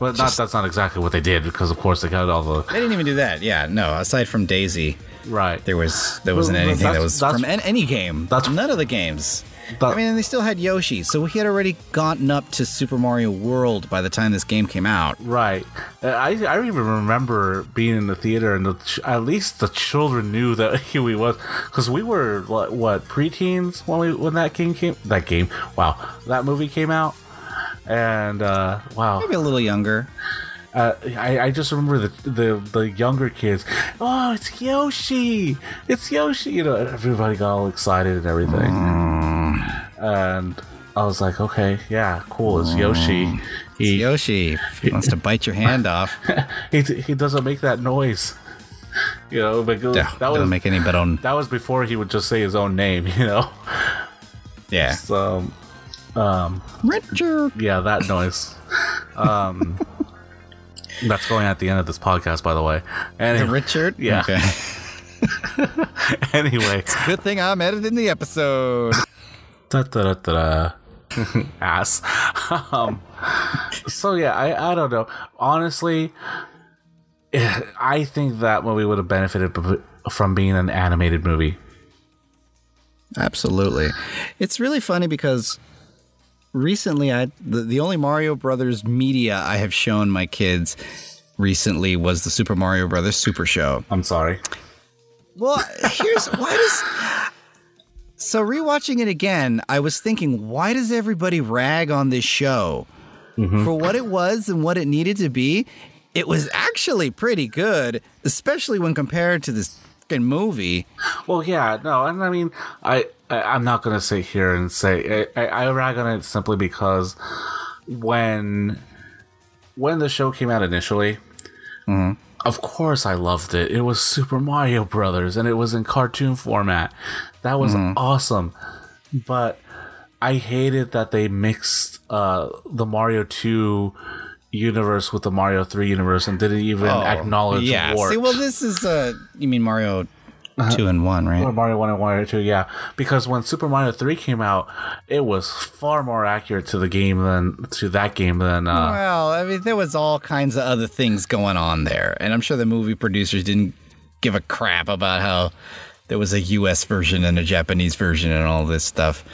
But that's not exactly what they did, because of course they got all the. They didn't even do that. Yeah, no. Aside from Daisy, right? There wasn't anything that was from any game. None of the games. I mean, and they still had Yoshi, so he had already gotten up to Super Mario World by the time this game came out. Right. I even remember being in the theater, and at least the children knew that who he was, because we were what preteens when that movie came out, and wow, maybe a little younger. I just remember the younger kids. Oh, it's Yoshi! It's Yoshi! You know, everybody got all excited and everything. And I was like, okay, yeah, cool. It's Yoshi. It's Yoshi. He wants to bite your hand off. He doesn't make that noise. You know, but doesn't make any but on. That was before he would just say his own name. You know. Yeah. So, Richard. Yeah, that noise. That's going at the end of this podcast, by the way. Anyway, Richard? Yeah. Okay. Anyway. It's a good thing I'm editing the episode. Ass. So, yeah, I don't know. Honestly, I think that movie would have benefited from being an animated movie. Absolutely. It's really funny because recently, the only Mario Brothers media I have shown my kids recently was the Super Mario Brothers Super Show. I'm sorry. Well, so rewatching it again, I was thinking, why does everybody rag on this show? Mm-hmm. For what it was and what it needed to be, it was actually pretty good, especially when compared to this fucking movie. Well, yeah, no, and I mean, I'm not going to sit here and say I rag on it simply because when the show came out initially, mm-hmm. Of course I loved it. It was Super Mario Brothers, and it was in cartoon format. That was awesome. But I hated that they mixed the Mario 2 universe with the Mario 3 universe and didn't even acknowledge warps. See, well, this is you mean Mario 2 and 1, right? Or Mario 1 and Mario 2, yeah. Because when Super Mario 3 came out, it was far more accurate to that game than well, I mean, there was all kinds of other things going on there. And I'm sure the movie producers didn't give a crap about how there was a US version and a Japanese version and all this stuff.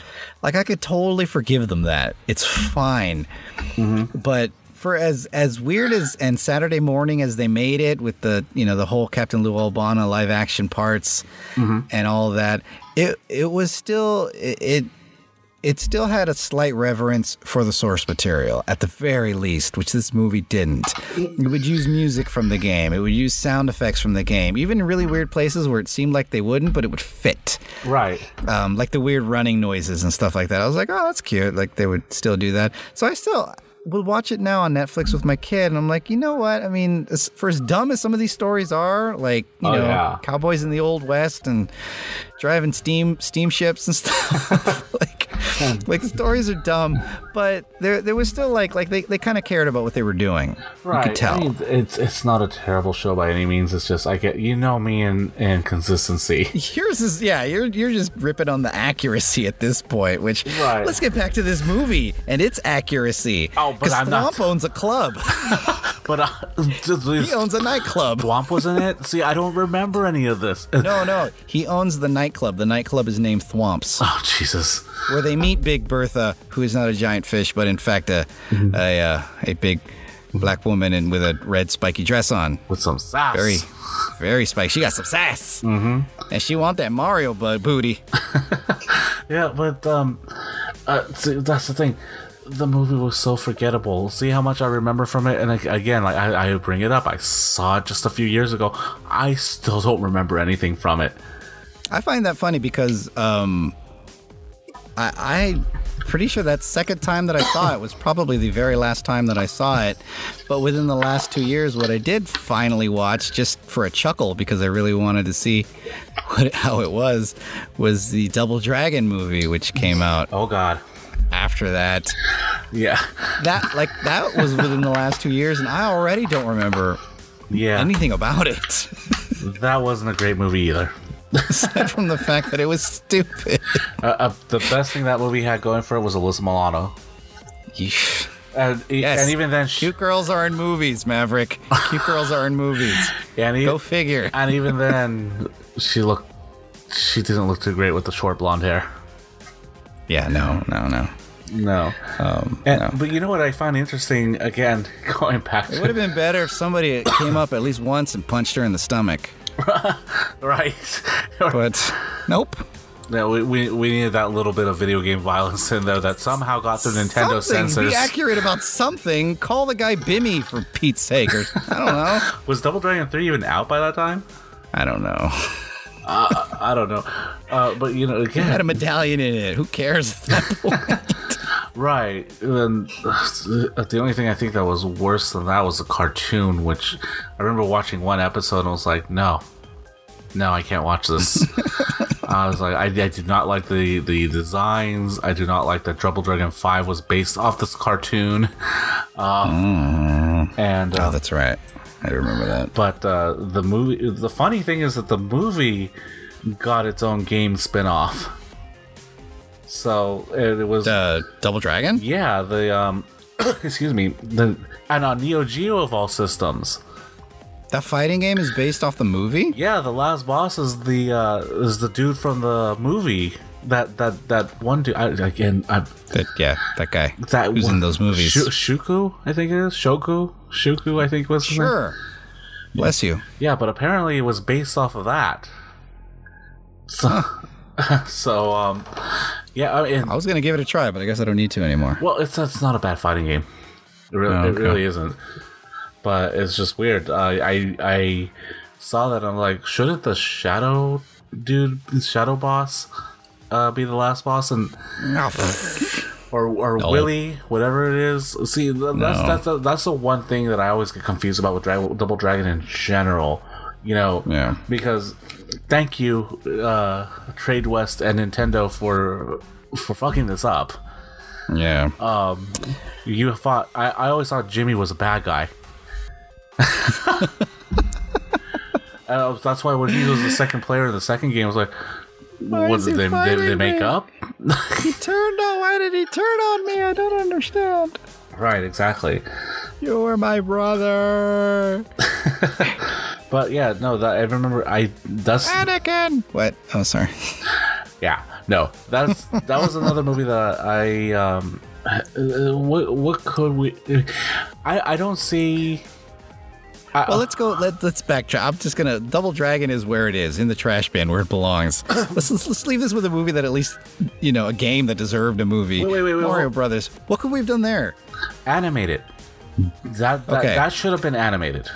Like, I could totally forgive them that. It's fine. Mm-hmm. But for as weird and Saturday Morning as they made it with the whole Captain Lou Albano live action parts and all of that, it was still it still had a slight reverence for the source material at the very least, which this movie didn't. It would use music from the game. It would use sound effects from the game, even in really weird places where it seemed like they wouldn't, but it would fit. Right. Like the weird running noises and stuff like that. I was like, oh, that's cute. Like they would still do that. So I still will watch it now on Netflix with my kid, and I'm like, you know what? I mean, for as dumb as some of these stories are, like, cowboys in the Old West and driving steamships and stuff, like the stories are dumb, but there was still like they kind of cared about what they were doing. Right. You could tell. I mean, it's not a terrible show by any means. It's just I get me and consistency. Yours is you're just ripping on the accuracy at this point. Which let's get back to this movie and its accuracy. Oh, but I'm Thwomp owns a club. But he owns a nightclub. Thwomp was in it. See, I don't remember any of this. No, he owns the nightclub. The nightclub is named Thwomps. Oh, Jesus. Where they meet Big Bertha, who is not a giant fish, but in fact a big black woman and with a red spiky dress on. With some sass. Very, very spiky. She got some sass. Mm-hmm. And she want that Mario booty. Yeah, but see, that's the thing. The movie was so forgettable. See how much I remember from it? And again, like I bring it up. I saw it just a few years ago. I still don't remember anything from it. I find that funny because I'm pretty sure that second time that I saw it was probably the very last time that I saw it. But within the last 2 years, what I did finally watch, just for a chuckle, because I really wanted to see how it was the Double Dragon movie, which came out. Oh, God. After that. Yeah. That was within the last 2 years, and I already don't remember anything about it. That wasn't a great movie either. Aside from the fact that it was stupid. The best thing that movie had going for it was Alyssa Milano. And even then, cute girls are in movies, Maverick. Cute girls are in movies. Go figure. And even then, she didn't look too great with the short blonde hair. Yeah, no. No. But you know what I find interesting, again, going back to... It would have been better if somebody came up at least once and punched her in the stomach. Right. But, nope. No, we needed that little bit of video game violence in there that somehow got through Nintendo censors. Be accurate about something. Call the guy Bimmy, for Pete's sake. Or, I don't know. Was Double Dragon 3 even out by that time? I don't know. I don't know. But, you know, again... It had a medallion in it. Who cares at that point? Right. And the only thing I think that was worse than that was the cartoon, which I remember watching one episode and I was like, no, I can't watch this. I was like, I do not like the designs. I do not like that Double Dragon 5 was based off this cartoon. And that's right. I remember that. But the movie, the funny thing is that the movie got its own game spin-off. So it was Double Dragon? Yeah, the excuse me, and on Neo Geo of all systems. That fighting game is based off the movie? Yeah, the last boss is the dude from the movie. That one dude. That guy. Who's in those movies? Shuku, I think it is. Shuku, I think was his name. Sure. Bless you. Yeah, but apparently it was based off of that. So, yeah. I was gonna give it a try, but I guess I don't need to anymore. Well, it's not a bad fighting game. It really isn't. But it's just weird. I saw that. I'm like, shouldn't the shadow boss be the last boss? And or Willy, whatever it is. See, that's the one thing that I always get confused about with Double Dragon in general. You know, because thank you, Trade West and Nintendo for fucking this up. Yeah. You thought I always thought Jimmy was a bad guy. That's why when he was the second player in the second game, I was like, did they make up? He turned on. Why did he turn on me? I don't understand. Right, exactly. You're my brother. But yeah, no, I remember that's Anakin. What? Oh, sorry. Yeah, no, that was another movie that what could we? I don't see. Well, let's go. Let's backtrack. I'm just gonna. Double Dragon is where it is, in the trash bin where it belongs. Let's leave this with a movie that at least, a game that deserved a movie. Wait, Mario Brothers. What could we have done there? Animated. That should have been animated.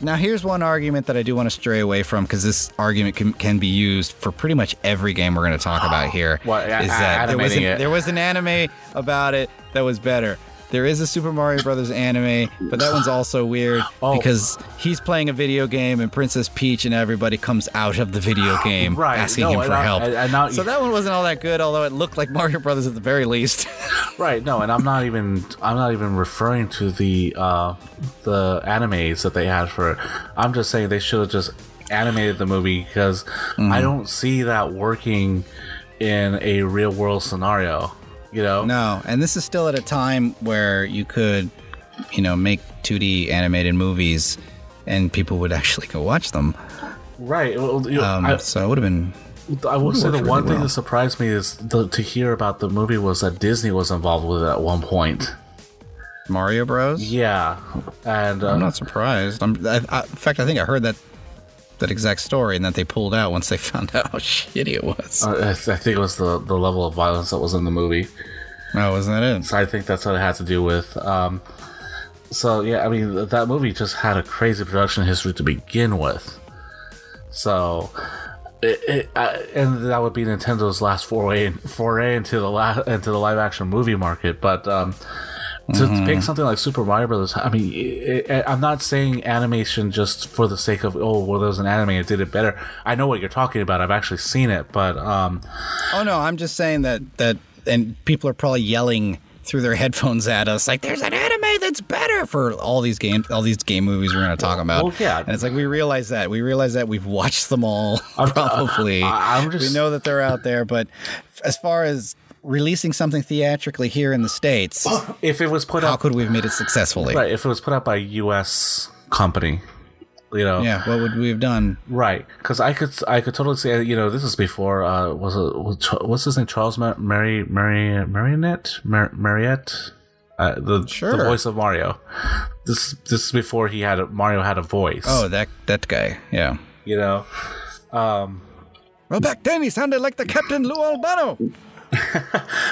Now, here's one argument that I do want to stray away from, because this argument can be used for pretty much every game we're going to talk about here. There was an anime about it that was better. There is a Super Mario Brothers anime, but that one's also weird because he's playing a video game and Princess Peach and everybody comes out of the video game asking him for help. So that one wasn't all that good, although it looked like Mario Brothers at the very least. Right. No, and I'm not even referring to the animes that they had for it. I'm just saying they should have just animated the movie, because I don't see that working in a real world scenario. No, and this is still at a time where you could, make 2D animated movies and people would actually go watch them. Right. Well, so it would have been... I will say the one thing that surprised me is to hear about the movie was that Disney was involved with it at one point. Mario Bros? Yeah. And I'm not surprised. In fact, I think I heard that exact story, and that they pulled out once they found out how shitty it was. I think it was the level of violence that was in the movie. Oh, wasn't that it? So I think that's what it had to do with. So yeah, I mean, that movie just had a crazy production history to begin with. So, and that would be Nintendo's last foray into the live action movie market, but. To pick something like Super Mario Brothers, I mean, I'm not saying animation just for the sake of, there was an anime and it did it better. I know what you're talking about. I've actually seen it, but... Oh, no, I'm just saying that, and people are probably yelling through their headphones at us, like, there's an anime that's better for all these game movies we're going to talk about. Well, yeah. And it's like, we realize that. We've watched them all, probably. We know that they're out there, but as far as releasing something theatrically here in the States, if it was put how up, could we have made it successfully? right? If it was put up by a U.S. company, you know, Yeah, what would we have done? right? Because I could totally say, you know, this is before what's his name, Charles Marionette, Sure. the voice of Mario. This is before Mario had a voice. Oh, that guy. Yeah. You know. Well, back then he sounded like the Captain Lou Albano.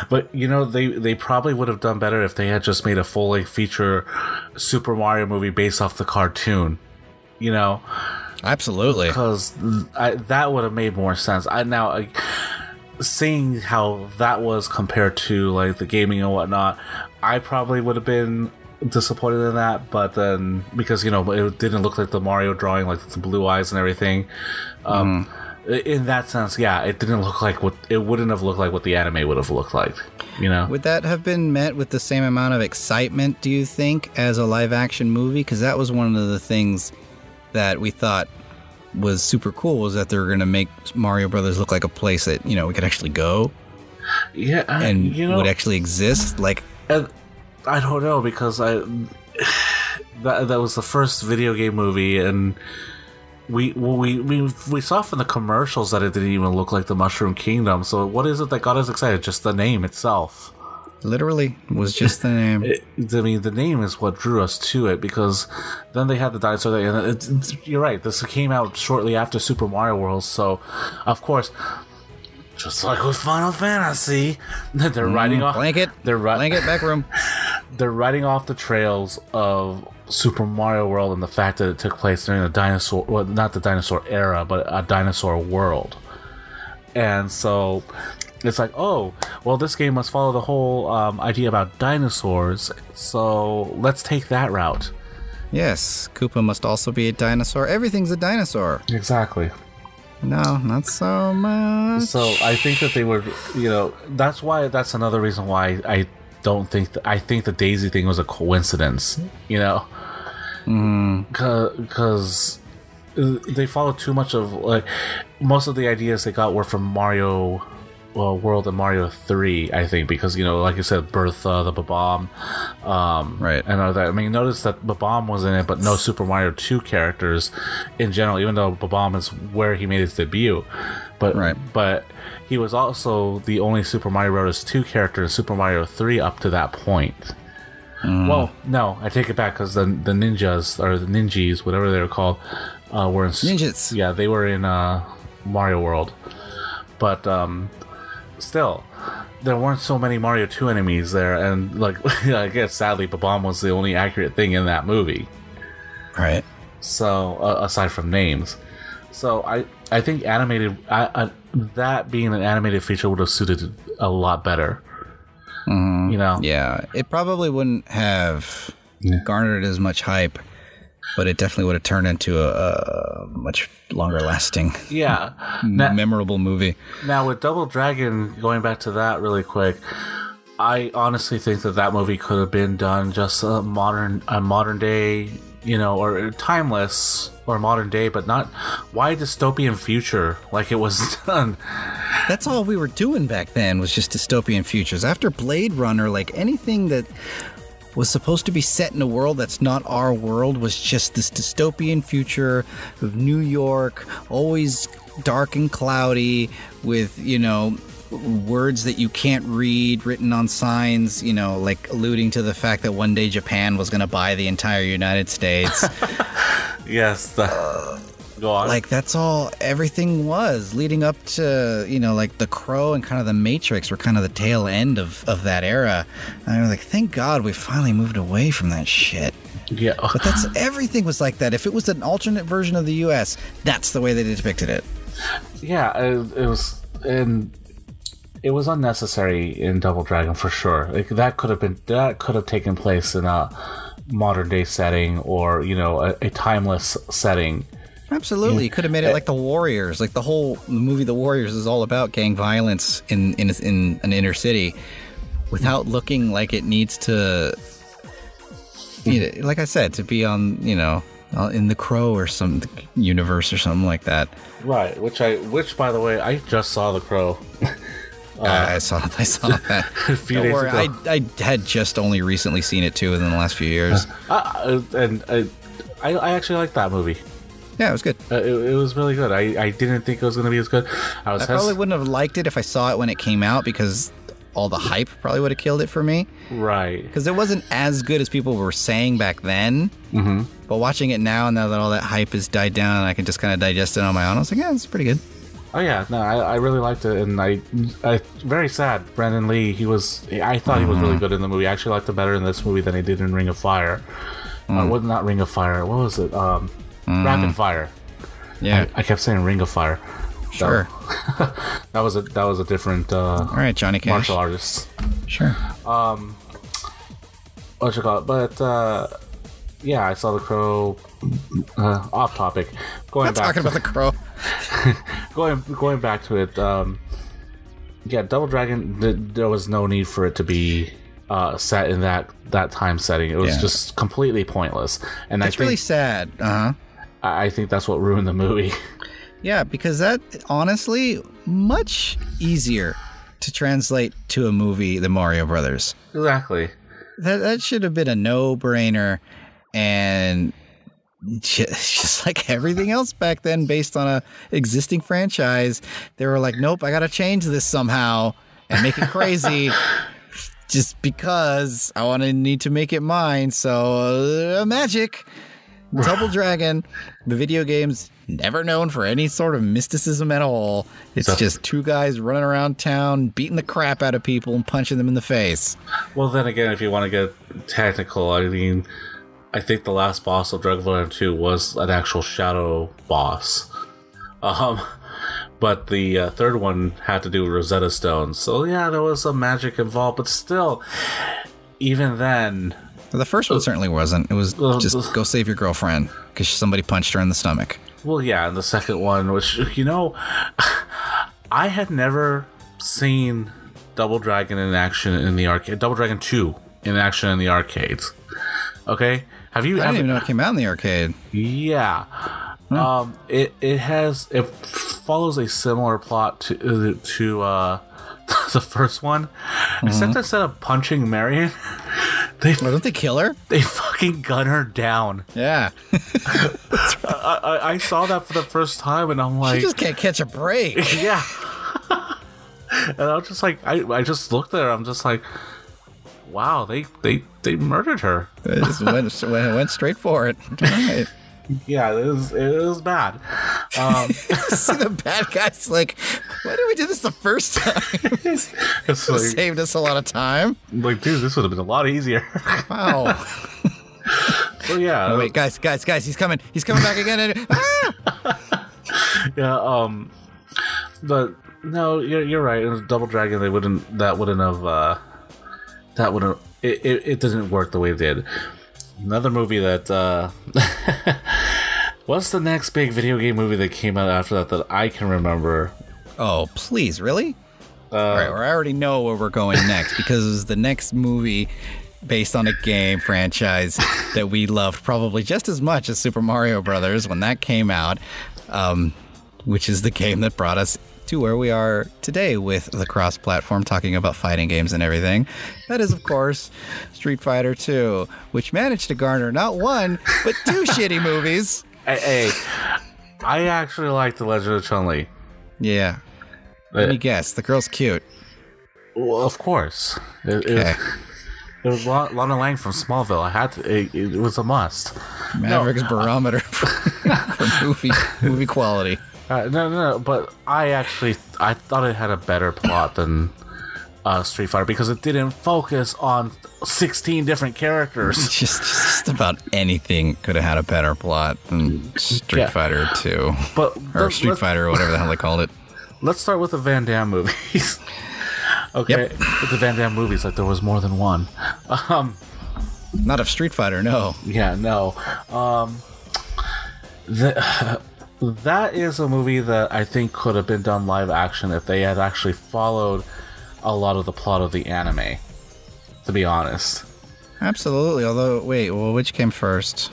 But you know, they probably would have done better if they had just made a full-length feature Super Mario movie based off the cartoon. You know, Absolutely. because that would have made more sense. Seeing how that was compared to like the gaming and whatnot, I probably would have been disappointed in that. But then, because you know, it didn't look like the Mario drawing, like the blue eyes and everything. In that sense, yeah, it didn't look like it wouldn't have looked like what the anime would have looked like, you know. Would that have been met with the same amount of excitement, do you think, as a live-action movie? Because that was one of the things that we thought was super cool, was that they were going to make Mario Brothers look like a place that, you know, we could actually go. Yeah, and you know, would actually exist. Like, I don't know, because that was the first video game movie, and we saw from the commercials that it didn't even look like the Mushroom Kingdom. So what is it that got us excited? Just the name itself. literally was just the name. I mean, the name is what drew us to it, because then they had the dinosaur. And you're right. This came out shortly after Super Mario World, so of course, just like with Final Fantasy, they're riding off blanket back room. They're riding off the trails of Super Mario World and the fact that it took place during the dinosaur, well, not the dinosaur era, but a dinosaur world. And so it's like, oh, well, this game must follow the whole idea about dinosaurs, so let's take that route. Yes, Koopa must also be a dinosaur. Everything's a dinosaur. Exactly. No, not so much. So I think that they were, that's another reason why I don't think I think the Daisy thing was a coincidence, because they followed too much of, like, most of the ideas they got were from Mario World and Mario 3, I think, because, like you said, Bertha, the Bob-omb, right, and all that. I mean, notice that Bob-omb was in it, but no Super Mario 2 characters in general, even though Bob-omb is where he made his debut. But he was also the only Super Mario Bros. 2 character in Super Mario 3 up to that point. Well, no, I take it back, because the ninjas, or the ninjas, whatever they were called, were in... Ninjas. Yeah, they were in Mario World. But still, there weren't so many Mario 2 enemies there, and, like, I guess, sadly, Bob-omb was the only accurate thing in that movie. Right. So, aside from names. So, I think animated... that being an animated feature would have suited a lot better. Yeah, it probably wouldn't have garnered as much hype, but it definitely would have turned into a much longer lasting, memorable movie. Now, with Double Dragon, going back to that really quick, I honestly think that movie could have been done just a modern day, or timeless or modern day, but not why dystopian future like it was done. That's all we were doing back then, was just dystopian futures. After Blade Runner, like, anything that was supposed to be set in a world that's not our world was just this dystopian future of New York, always dark and cloudy, with, words that you can't read written on signs, like alluding to the fact that one day Japan was going to buy the entire United States. Yes. Go on. Like, that's all everything was leading up to, like The Crow and kind of The Matrix were kind of the tail end of that era. And I was like, thank God we finally moved away from that shit. Yeah. But everything was like that. If it was an alternate version of the US, that's the way they depicted it. Yeah, it was, and it was unnecessary in Double Dragon for sure. Like, that could have taken place in a modern day setting, or a timeless setting. Absolutely. You could have made it like The Warriors. Like, the movie The Warriors is all about gang violence in an inner city, without looking like it needs to, like I said, to be on, in The Crow or some universe or something like that. Right. Which by the way, I just saw The Crow. I saw that. A few days worry, ago. I had just only recently seen it too within the last few years. I actually liked that movie. Yeah, it was good. It was really good. I didn't think it was going to be as good. I probably wouldn't have liked it if I saw it when it came out because all the hype probably would have killed it for me. Right. Because it wasn't as good as people were saying back then. Mm-hmm. But watching it now that all that hype has died down, I can just kind of digest it on my own. I was like, yeah, it's pretty good. Oh yeah, no, I really liked it, and I very sad. Brandon Lee, I thought he was really good in the movie. I actually liked it better in this movie than he did in Ring of Fire. Not Ring of Fire. What was it? Rapid Fire. Yeah, I kept saying Ring of Fire. Sure. That was a different. All right, Johnny Cash. Martial artist. Sure. What you call it? But yeah, I saw The Crow. Off topic. Talking about The Crow. going back to it. Yeah, Double Dragon. There was no need for it to be set in that time setting. It was just completely pointless. And it's really sad. I think that's what ruined the movie. Yeah, because that honestly much easier to translate to a movie than Mario Brothers. Exactly. That should have been a no-brainer, and just like everything else back then, based on a existing franchise, they were like, "Nope, I got to change this somehow and make it crazy." Just because I need to make it mine. So magic, Double Dragon, the video game's never known for any sort of mysticism at all. It's just two guys running around town, beating the crap out of people and punching them in the face. Well, then again, if you want to get technical, I mean, I think the last boss of Dragon Ball 2 was an actual shadow boss. But the third one had to do with Rosetta Stones. So yeah, there was some magic involved, but still, even then... The first one certainly wasn't. It was just go save your girlfriend because somebody punched her in the stomach. Well, yeah, and the second one, which, I had never seen Double Dragon in action in the arcade. Double Dragon 2 in action in the arcades. Okay? Have you? I didn't even know it came out in the arcade. Yeah. It follows a similar plot to the first one, except instead of punching Marion, don't they kill her? They fucking gun her down. Yeah. I saw that for the first time, and I'm like, she just can't catch a break. Yeah. And I was just like, I just looked at her. I'm just like, wow, they murdered her. They just went straight for it. Right. Yeah, it was bad. See the bad guys like, why did we do this the first time? It's like, saved us a lot of time. Like, dude, this would have been a lot easier. Wow. Well, yeah. Oh, wait, guys, he's coming back again. Yeah. But no, you're right. In Double Dragon, it didn't work the way it did. Another movie that what's the next big video game movie that came out after that I can remember? Oh, please, really? All right, well, I already know where we're going next because it was the next movie based on a game franchise that we loved probably just as much as Super Mario Brothers when that came out, which is the game that brought us to where we are today with the cross-platform talking about fighting games and everything. That is, of course, Street Fighter 2, which managed to garner not one, but two shitty movies. Hey, I actually like The Legend of Chun-Li. Yeah. Let me guess. The girl's cute. Well, of course. It was Lana Lang from Smallville. I had to. It was a must. Maverick's barometer for movie quality. No, but I thought it had a better plot than Street Fighter because it didn't focus on 16 different characters. Just about anything could have had a better plot than Street Fighter 2. Or Street Fighter, or whatever the hell they called it. Let's start with the Van Damme movies. Okay, yep. With the Van Damme movies, like there was more than one. Not of Street Fighter, no. Yeah, no. That is a movie that I think could have been done live action if they had actually followed a lot of the plot of the anime, to be honest. Absolutely, although, wait, well, which came first?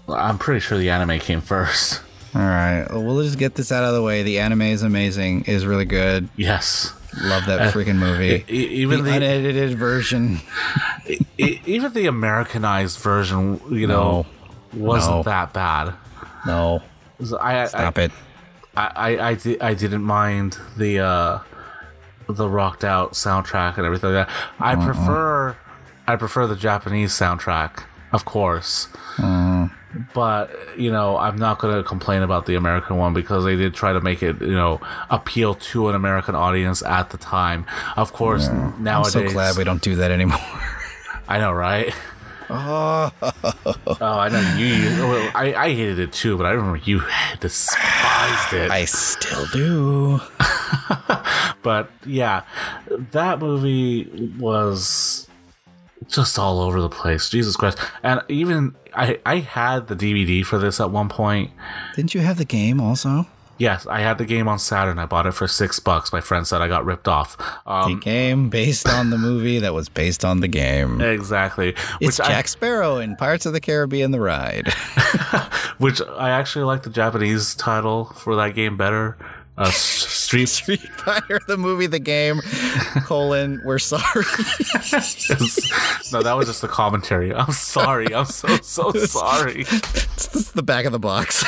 I'm pretty sure the anime came first. Alright, well, we'll just get this out of the way. The anime is amazing, is really good. Yes. Love that freaking movie. Even the unedited version. Even the Americanized version, wasn't that bad. No. Stop it. I didn't mind the rocked out soundtrack and everything like that. I prefer the Japanese soundtrack, of course. But, I'm not going to complain about the American one because they did try to make it, appeal to an American audience at the time. Of course, nowadays... I'm so glad we don't do that anymore. I know, right? Oh, I know you. I hated it too, but I remember you despised it. I still do. But yeah, that movie was just all over the place. Jesus Christ! And even I had the DVD for this at one point. Didn't you have the game also? Yes, I had the game on Saturn. I bought it for $6. My friend said I got ripped off. The game based on the movie that was based on the game. Exactly. It's Jack Sparrow in Pirates of the Caribbean: The Ride. Which I actually like the Japanese title for that game better. Street Fighter, the movie, the game, : we're sorry. No, that was just the commentary. I'm sorry. I'm so sorry. It's the back of the box.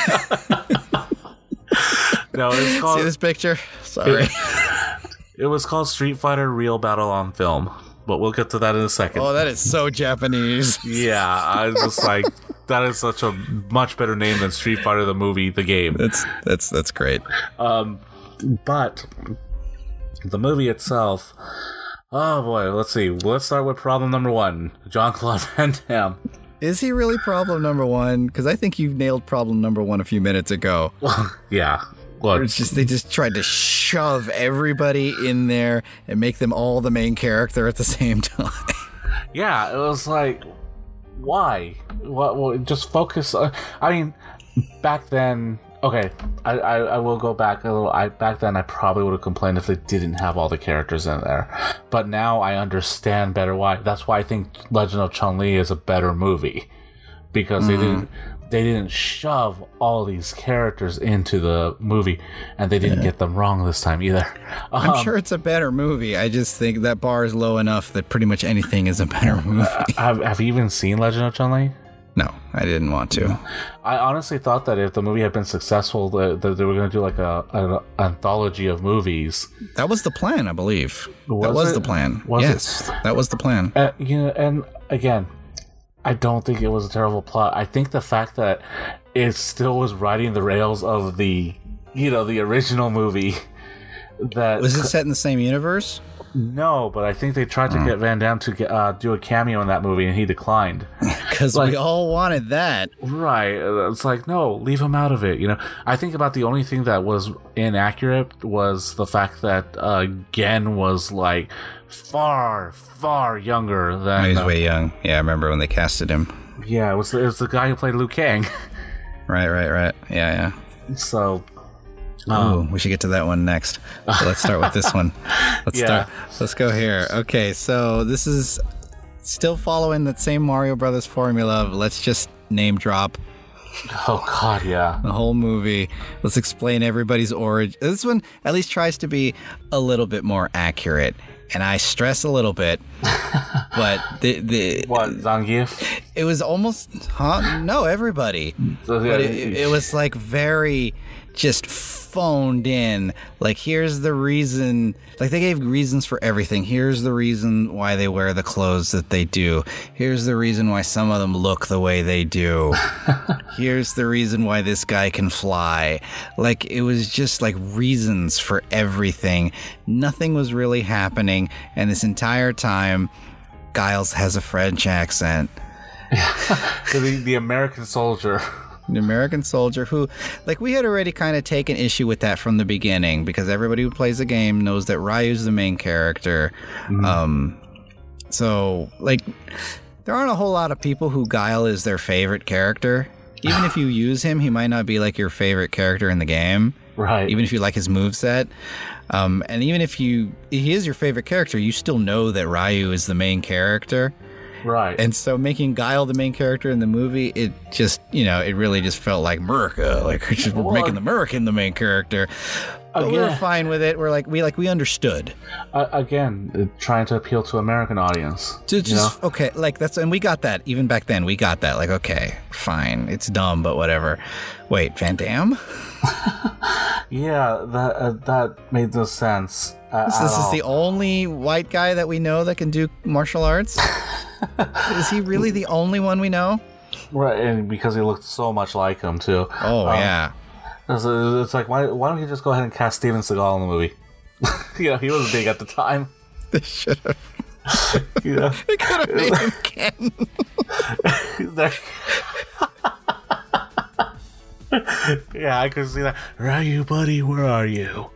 No, it's called... See this picture? Sorry. It was called Street Fighter Real Battle on Film, but we'll get to that in a second. Oh, that is so Japanese. Yeah, I was just like, that is such a much better name than Street Fighter the movie, the game. That's great. But the movie itself, oh boy, let's see. Let's start with problem number 1. Jean-Claude Van Damme. Is he really problem number 1? Because I think you nailed problem number 1 a few minutes ago. Well, yeah. Look, it's just they just tried to shove everybody in there and make them all the main character at the same time. Yeah, it was like, why? Well, just focus. I mean, back then. Okay, I will go back a little. Back then I probably would have complained if they didn't have all the characters in there, but now I understand better why. That's why I think Legend of Chun-Li is a better movie, because they didn't shove all these characters into the movie, and they didn't get them wrong this time either. I'm sure it's a better movie. I just think that bar is low enough that pretty much anything is a better movie. Have you even seen Legend of Chun-Li? No, I didn't want to. I honestly thought that if the movie had been successful, that they were going to do like an anthology of movies. That was the plan, I believe. That was the plan. Yes, that was the plan. And again, I don't think it was a terrible plot. I think the fact that it still was riding the rails of the original movie. Was it set in the same universe? No, but I think they tried to get Van Damme to do a cameo in that movie, and he declined. Because we all wanted that. Right. It's like, no, leave him out of it. I think about the only thing that was inaccurate was the fact that Gen was like far, far younger than... He was way young. Yeah, I remember when they casted him. Yeah, it was the guy who played Liu Kang. Right. Yeah. So... we should get to that one next. So let's start with this one. Let's go here. Okay, so this is still following that same Mario Brothers formula of let's just name drop. Oh God, yeah. The whole movie. Let's explain everybody's origin. This one at least tries to be a little bit more accurate. And I stress a little bit, but what, Zangief? It was almost no, everybody. But it was like very just phoned in. Like, here's the reason. Like, they gave reasons for everything. Here's the reason why they wear the clothes that they do. Here's the reason why some of them look the way they do. Here's the reason why this guy can fly. Like, it was just like reasons for everything. Nothing was really happening. And this entire time, Giles has a French accent. The American soldier. An American soldier who, like, we had already kind of taken issue with that from the beginning, because everybody who plays the game knows that Ryu's the main character. So, like, there aren't a whole lot of people who Guile is their favorite character. Even if you use him, he might not be, like, your favorite character in the game. Right. Even if you like his moveset. And even if he is your favorite character, you still know that Ryu is the main character. Right. And so making Guile the main character in the movie, it just, it really just felt like America. Like, we're just making the American the main character. But we were fine with it. We understood. Again, trying to appeal to American audience. Okay, and we got that even back then. We got that. Like, okay, fine, it's dumb, but whatever. Wait, Van Damme? Yeah, that made no sense. This is the only white guy that we know that can do martial arts. Is he really the only one we know? Right, and because he looked so much like him too. Oh yeah. It's like, why don't you just go ahead and cast Steven Seagal in the movie? He was big at the time. They should have. They could have made him Ken. Yeah, I could see that. Where are you, buddy? Where are you?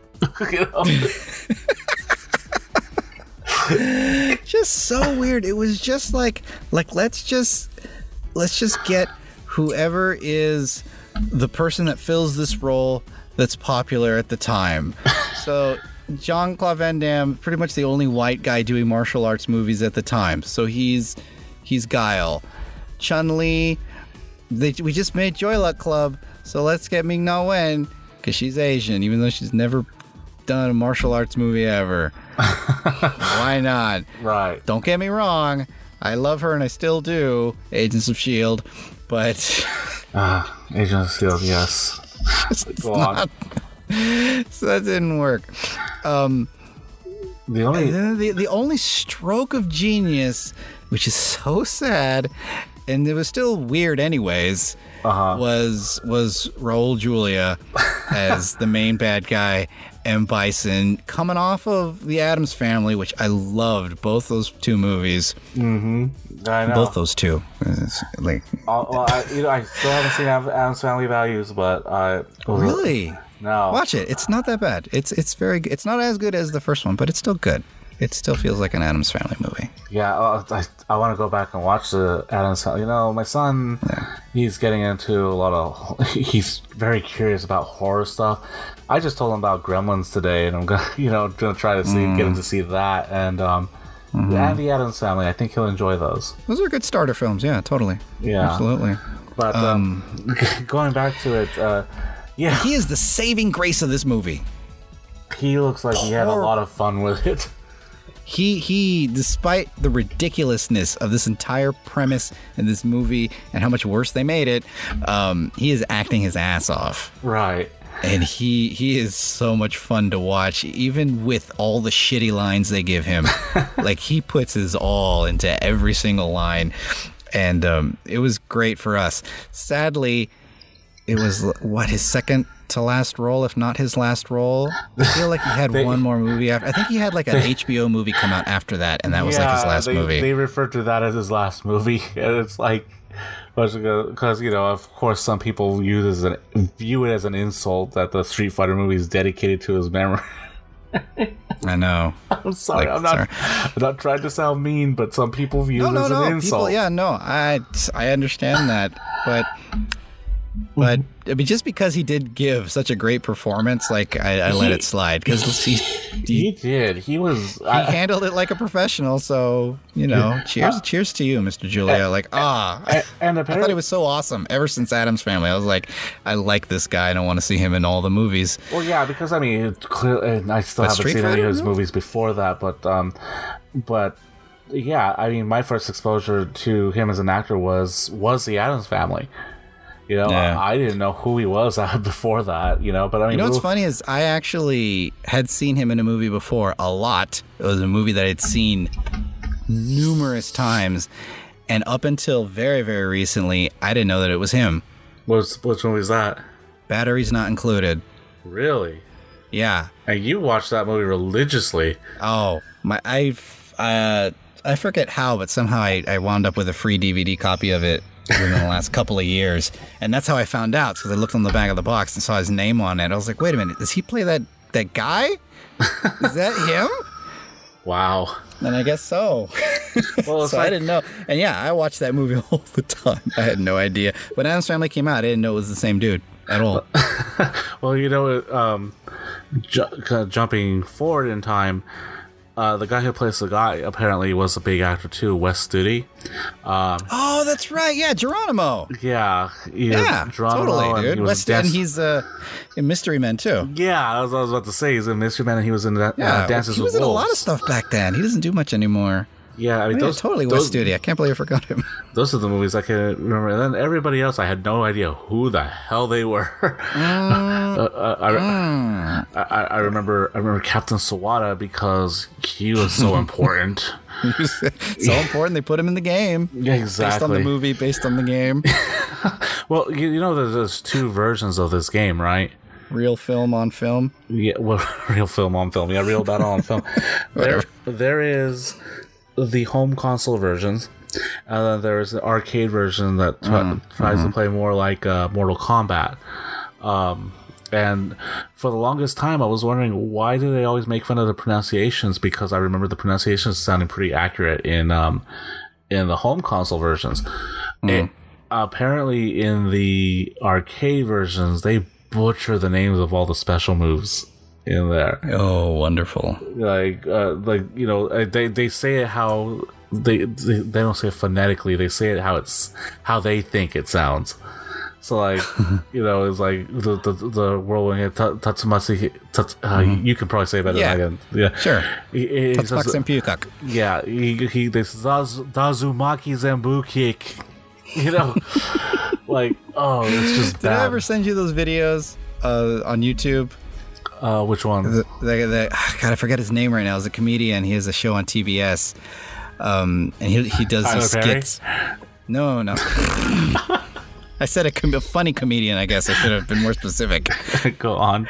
Just so weird. It was just like let's just get whoever is the person that fills this role that's popular at the time. So Jean-Claude Van Damme, pretty much the only white guy doing martial arts movies at the time. So he's Guile. Chun-Li, we just made Joy Luck Club, so let's get Ming-Na Wen, because she's Asian, even though she's never done a martial arts movie ever. Why not? Right. Don't get me wrong, I love her and I still do, Agents of S.H.I.E.L.D., but... Agents of S.H.I.E.L.D., yes. Go on. So that didn't work. The only stroke of genius, which is so sad, and it was still weird anyways, was Raul Julia as the main bad guy, M. Bison, coming off of The Addams Family, which I loved, both those two movies. Mm-hmm. I know. Both those two. Like, I still haven't seen Addams Family Values, but really? No. Watch it. It's not that bad. It's very good. It's not as good as the first one, but it's still good. It still feels like an Addams Family movie. Yeah, I want to go back and watch the Addams Family. My son, he's getting into a lot of... He's very curious about horror stuff. I just told him about Gremlins today, and I'm gonna try to get him to see that, and and the Addams Family. I think he'll enjoy those. Those are good starter films. Yeah, totally. Yeah, absolutely. But going back to it, yeah, he is the saving grace of this movie. He looks like he had a lot of fun with it. He, despite the ridiculousness of this entire premise in this movie and how much worse they made it, he is acting his ass off. Right. And he is so much fun to watch, even with all the shitty lines they give him. Like, he puts his all into every single line, and it was great for us. Sadly, it was, his second to last role, if not his last role? I feel like he had one more movie after. I think he had like an HBO movie come out after that, and that was like his last movie. They refer to that as his last movie, and it's like, because of course some people view it as an insult that the Street Fighter movie is dedicated to his memory. I know. I'm sorry. I'm not trying to sound mean, but some people view it as an insult. I understand that, but I mean, just because he did give such a great performance, like I let it slide, because he did. He handled it like a professional. So cheers to you, Mr. Julia. And I thought he was so awesome ever since Addams Family. I was like, I like this guy. I don't want to see him in all the movies. Well, yeah, because I mean, clearly, I still haven't seen any of his movies before that, but yeah, I mean, my first exposure to him as an actor was the Addams Family. I didn't know who he was before that, but I mean... what's funny is I actually had seen him in a movie before a lot. It was a movie that I'd seen numerous times, and up until very, very recently, I didn't know that it was him. Which one was that? Batteries Not Included. Really? Yeah. And you watched that movie religiously. Oh, I forget how, but somehow I wound up with a free DVD copy of it within the last couple of years, and that's how I found out, because I looked on the back of the box and saw his name on it. I was like, wait a minute, does he play that guy? Is that him? Wow. And I guess so. Well, I didn't know. And yeah, I watched that movie all the time. I had no idea. When Addams Family came out, I didn't know it was the same dude at all. Well, jumping forward in time, the guy who plays the guy apparently was a big actor too, Wes Studi. Oh, that's right. Yeah, Geronimo. Yeah, Geronimo, totally, dude. Wes Studi, and he's in Mystery Men too. Yeah, I was about to say he's in Mystery Men, and he was in that Dances with Wolves. He was in a lot of stuff back then. He doesn't do much anymore. Yeah, I mean, those totally Wes Studi. I can't believe I forgot him. Those are the movies I can remember. And then everybody else, I had no idea who the hell they were. I remember Captain Sawada because he was so important. So important they put him in the game. Yeah, exactly. Based on the movie, based on the game. Well, you know, there's two versions of this game, right? Real film on film. Yeah, well, real film on film. Yeah, real battle on film. There is the home console versions, and then there's the arcade version that tries to play more like Mortal Kombat. And for the longest time, I was wondering, why do they always make fun of the pronunciations? Because I remember the pronunciations sounding pretty accurate in the home console versions. Apparently, in the arcade versions, they butcher the names of all the special moves in there. Oh, wonderful! Like you know, they say it how they don't say it phonetically. They say it how they think it sounds. So like, you know, it's like the whirlwind Tatsumaki. You can probably say it better than I can. Yeah, sure. Tatsumaki Senpukak. Yeah, he this Dazumaki Zambukik. You know, like, oh, it's just bad. Did I ever send you those videos on YouTube? Which one? God, I forget his name right now. He's a comedian. He has a show on TBS, and he does these skits. No. I said a funny comedian. I guess I should have been more specific. Go on.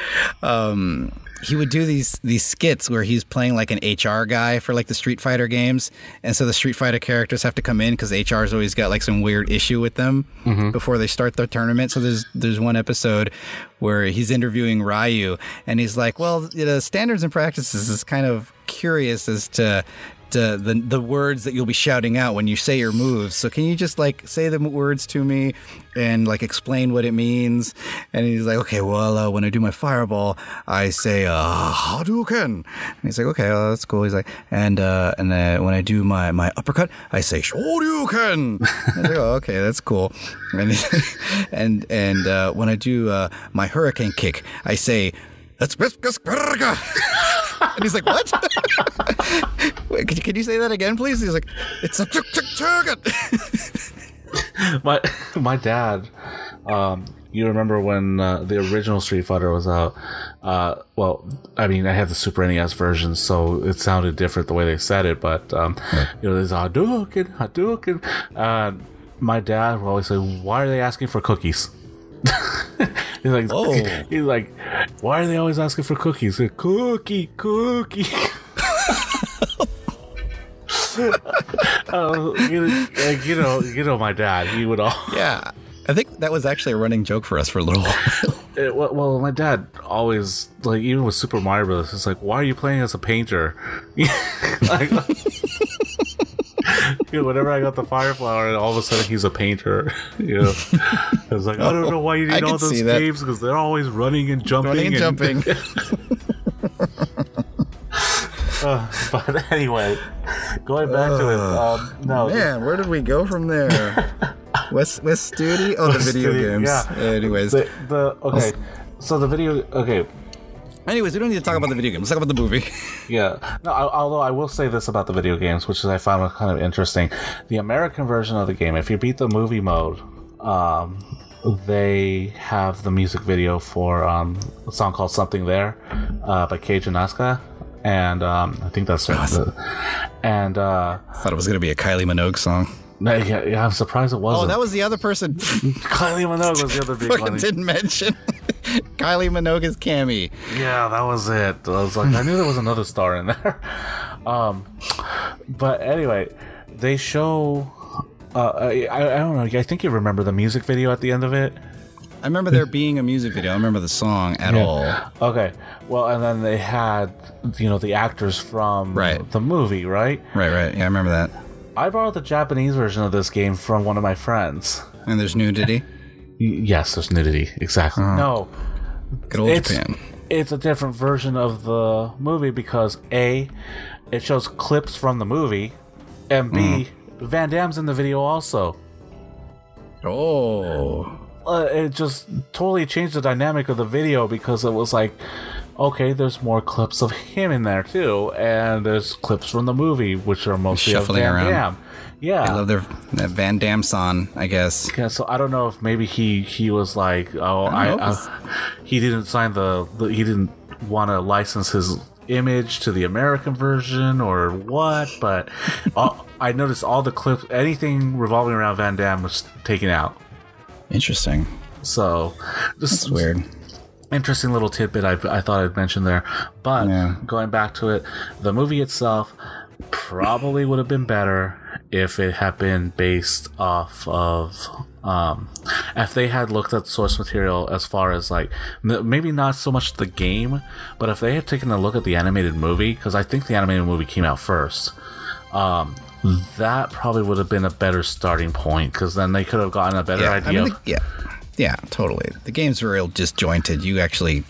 He would do these skits where he's playing like an HR guy for like the Street Fighter games, and so the Street Fighter characters have to come in because HR's always got like some weird issue with them before they start the tournament. So there's one episode where he's interviewing Ryu, and he's like, "Well, the standards and practices is kind of curious as to the words that you'll be shouting out when you say your moves. So can you just like say the words to me and like explain what it means?" And he's like, "Okay, well, when I do my fireball, I say Hadouken." And he's like, "Okay, well, that's cool." He's like, and then when I do my uppercut, I say Shoryuken. I was like, "Oh, okay, that's cool." And when I do my hurricane kick, I say, "That's and he's like, "What?" Wait, can you say that again, please? He's like, "It's a target." My dad, you remember when the original Street Fighter was out? Well, I mean, I had the Super NES version, so it sounded different the way they said it, but you know, there's Hadouken. My dad would always say, "Why are they asking for cookies?" He's like, "Why are they always asking for cookies?" Like, cookie. You know, my dad. He would all. Yeah, I think that was actually a running joke for us for a little while. Well, my dad always, like, even with Super Mario Bros., it's like, "Why are you playing as a painter?" Like, you know, whenever I got the fire flower, all of a sudden he's a painter. You know, I was like, I don't know why you need all those games because they're always running and jumping. But anyway, going back to it. No, man, where did we go from there? West Studi? Oh, the video games. Yeah. Anyways, okay. So the video. Okay. Anyways, we don't need to talk about the video game. Let's talk about the movie. Yeah. No, although I will say this about the video games, which is I found kind of interesting. The American version of the game, if you beat the movie mode, they have the music video for a song called "Something There" by Keiji Asuka. And I think that's awesome. I thought it was going to be a Kylie Minogue song. Yeah, I'm surprised it wasn't. Oh, that was the other person. Kylie Minogue was the other big one. Didn't mention Kylie Minogue is Cammy. Yeah, that was it. I was like, I knew there was another star in there. But anyway, they show. I don't know. I think you remember the music video at the end of it. I remember there being a music video. I don't remember the song at all. Okay. Well, and then they had, you know, the actors from the movie, right? Right. Yeah, I remember that. I borrowed the Japanese version of this game from one of my friends. And there's nudity? Yes, there's nudity. Exactly. No. Good old Japan. It's a different version of the movie because A, it shows clips from the movie, and B, Van Damme's in the video also. Oh. It just totally changed the dynamic of the video because it was like, okay, there's more clips of him in there too, and there's clips from the movie, which are mostly shuffling of Van around. Damme. Yeah, I love that Van Damme song, I guess. Yeah, so I don't know if maybe he was like, he didn't sign he didn't want to license his image to the American version or what, but I noticed all the clips, anything revolving around Van Damme was taken out. Interesting. So that's weird. Interesting little tidbit I thought I'd mention there. But going back to it, the movie itself probably would have been better if it had been based off of if they had looked at source material as far as like maybe not so much the game, but if they had taken a look at the animated movie, because I think the animated movie came out first, that probably would have been a better starting point, because then they could have gotten a better idea. I mean, yeah, totally. The game's real disjointed. You actually,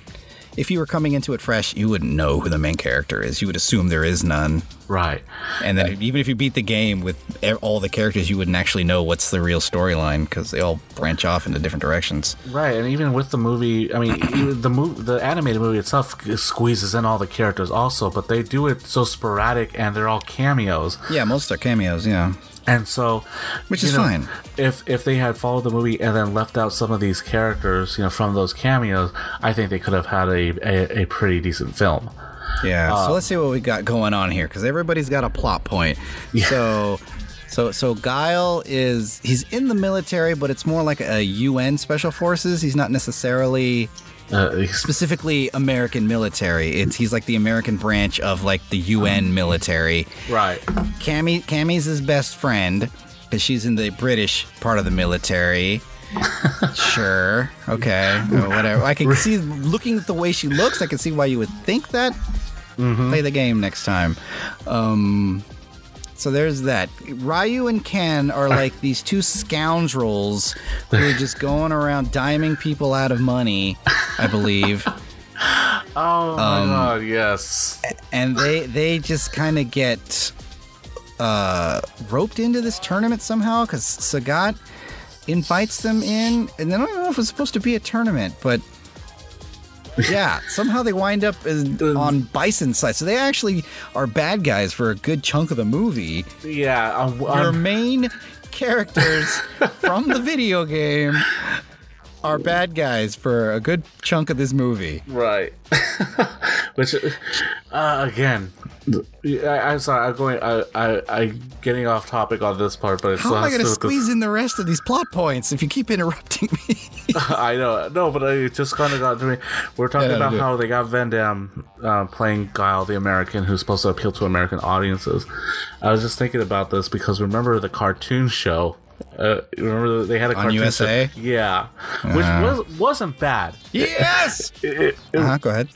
if you were coming into it fresh, you wouldn't know who the main character is. You would assume there is none. Right. And then even if you beat the game with all the characters, you wouldn't actually know what's the real storyline because they all branch off into different directions. Right, and even with the movie, I mean, even the animated movie itself squeezes in all the characters also, but they do it so sporadic and they're all cameos. Yeah, most are cameos, yeah. And so, which is fine. If they had followed the movie and then left out some of these characters, from those cameos, I think they could have had a pretty decent film. Yeah. So let's see what we got going on here, because everybody's got a plot point. Yeah. So Guile he's in the military, but it's more like a UN special forces. He's not necessarily specifically American military. He's like the American branch of like the UN military. Right. Cammy's his best friend because she's in the British part of the military. Sure. Okay. Whatever. I can see, looking at the way she looks, I can see why you would think that. Play the game next time. So there's that. Ryu and Ken are like these two scoundrels who are just going around diming people out of money, I believe. Oh my god, yes. And they just kind of get roped into this tournament somehow because Sagat invites them in, and I don't know if it's supposed to be a tournament, but yeah, somehow they wind up on Bison's side. So they actually are bad guys for a good chunk of the movie. Yeah. Your main characters from the video game are bad guys for a good chunk of this movie. Right. Which, again, I'm sorry, I'm getting off topic on this part, but it's how am I going to squeeze in the rest of these plot points if you keep interrupting me? I know, no, but it just kind of got to me. We're talking about how they got Van Damme playing Guile, the American, who's supposed to appeal to American audiences. I was just thinking about this because remember the cartoon show. Remember they had a cartoon on USA? Show? Yeah, which wasn't bad. Yes. Go ahead.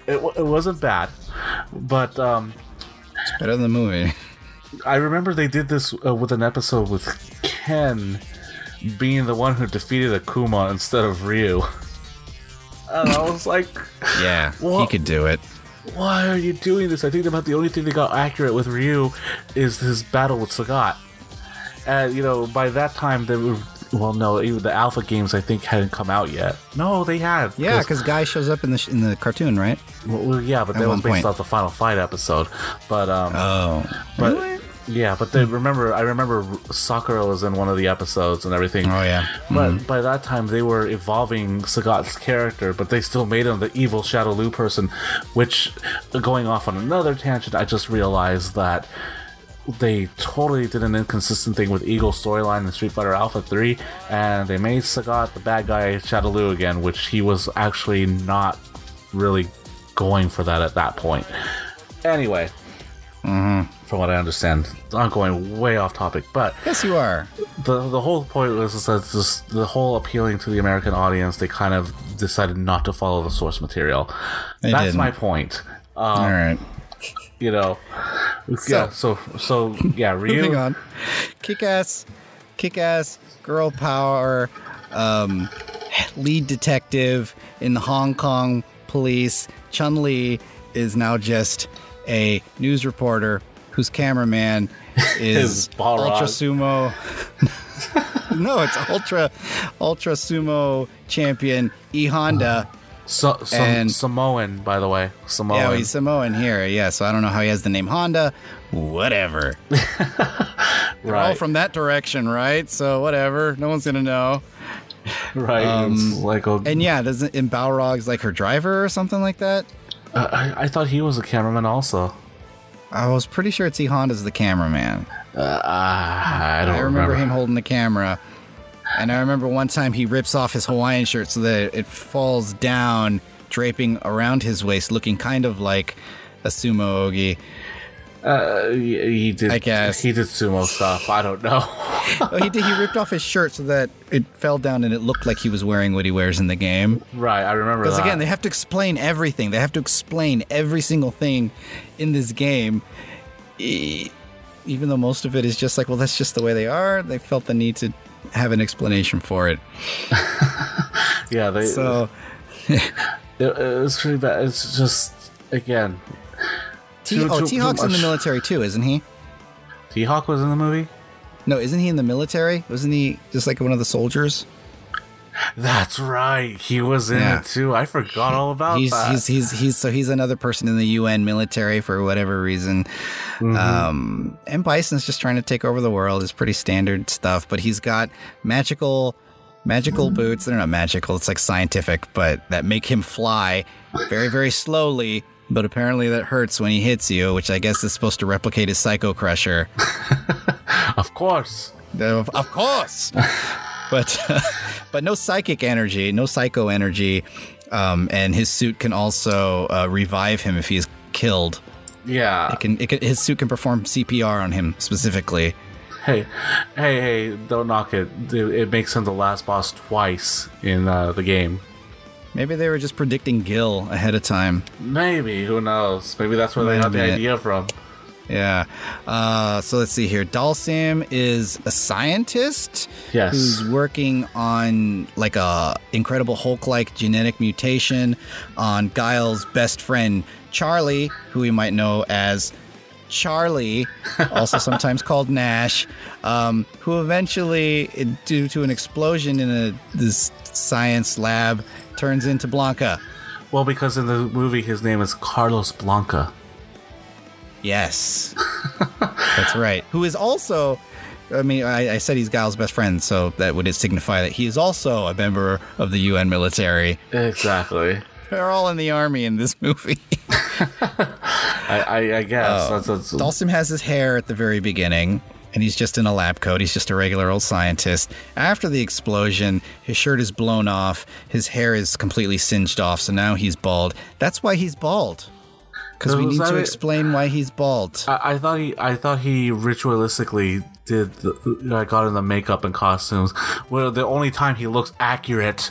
It wasn't bad, but it's better than the movie. I remember they did this with an episode with Ken being the one who defeated Akuma instead of Ryu, and I was like, "Yeah, he could do it." Why are you doing this? I think about the only thing they got accurate with Ryu is his battle with Sagat. And, by that time, they were... Well, no, even the alpha games, I think, hadn't come out yet. No, they had. Yeah, because Guy shows up in the cartoon, right? Well, yeah, but that was based off the Final Fight episode. But, really? Yeah, but I remember Sakura was in one of the episodes and everything. Oh, yeah. But by that time, they were evolving Sagat's character, but they still made him the evil Shadow Lu person, which, going off on another tangent, I just realized that they totally did an inconsistent thing with Eagle's storyline in Street Fighter Alpha 3, and they made Sagat the bad guy Shadow Lu again, which he was actually not really going for that at that point. Anyway, from what I understand, I'm going way off topic, but yes, you are. The whole point was that the whole appealing to the American audience, they kind of decided not to follow the source material. That's my point. All right. Ryu. Moving on. Kick-ass, girl power, lead detective in the Hong Kong police. Chun-Li is now just a news reporter whose cameraman is Ultra Sumo. No, it's Ultra Sumo champion E Honda. Samoan, by the way. Samoan. Yeah, he's Samoan here. Yeah, so I don't know how he has the name Honda. Whatever. They're all from that direction, right? So whatever. No one's gonna know. Right. And yeah, doesn't Balrog's like her driver or something like that? I thought he was a cameraman also. I was pretty sure it's E Honda's the cameraman. I don't remember him holding the camera. And I remember one time he rips off his Hawaiian shirt so that it falls down, draping around his waist, looking kind of like a sumo ogi. He did. I guess he did sumo stuff. I don't know. Oh, he did. He ripped off his shirt so that it fell down and it looked like he was wearing what he wears in the game. Right, I remember that. Because again, they have to explain everything. They have to explain every single thing in this game. Even though most of it is just like, well, that's just the way they are. They felt the need to have an explanation for it. Yeah, it was pretty bad. It's just, again, T-Hawk's in the military too, isn't he? T-Hawk was in the movie? No, isn't he in the military? Wasn't he just like one of the soldiers? That's right. He was in it too. I forgot all about that. He's another person in the UN military for whatever reason. Mm-hmm. And Bison's just trying to take over the world. It's pretty standard stuff, but he's got magical boots. They're not magical. It's like scientific, but that make him fly very, very slowly. But apparently that hurts when he hits you, which I guess is supposed to replicate his Psycho Crusher. Of course. Of course. But no psychic energy, no psycho energy, and his suit can also revive him if he's killed. Yeah, his suit can perform CPR on him specifically. Hey! Don't knock it. It makes him the last boss twice in the game. Maybe they were just predicting Gil ahead of time. Maybe, who knows? Maybe that's where they got the idea from. Yeah. So let's see here. Dalsim is a scientist who's working on like a Incredible Hulk-like genetic mutation on Guile's best friend, Charlie, who we might know as Charlie, also sometimes called Nash, who eventually, due to an explosion in this science lab, turns into Blanca. Well, because in the movie his name is Carlos Blanca. Yes, that's right. Who is also, I mean, I said he's Guile's best friend, so that would signify that he is also a member of the UN military. Exactly. They're all in the army in this movie. I guess. Dalsim has his hair at the very beginning, and he's just in a lab coat. He's just a regular old scientist. After the explosion, his shirt is blown off. His hair is completely singed off, so now he's bald. That's why he's bald. Because we need to explain why he's bald. I thought he ritualistically got in the makeup and costumes. Well, the only time he looks accurate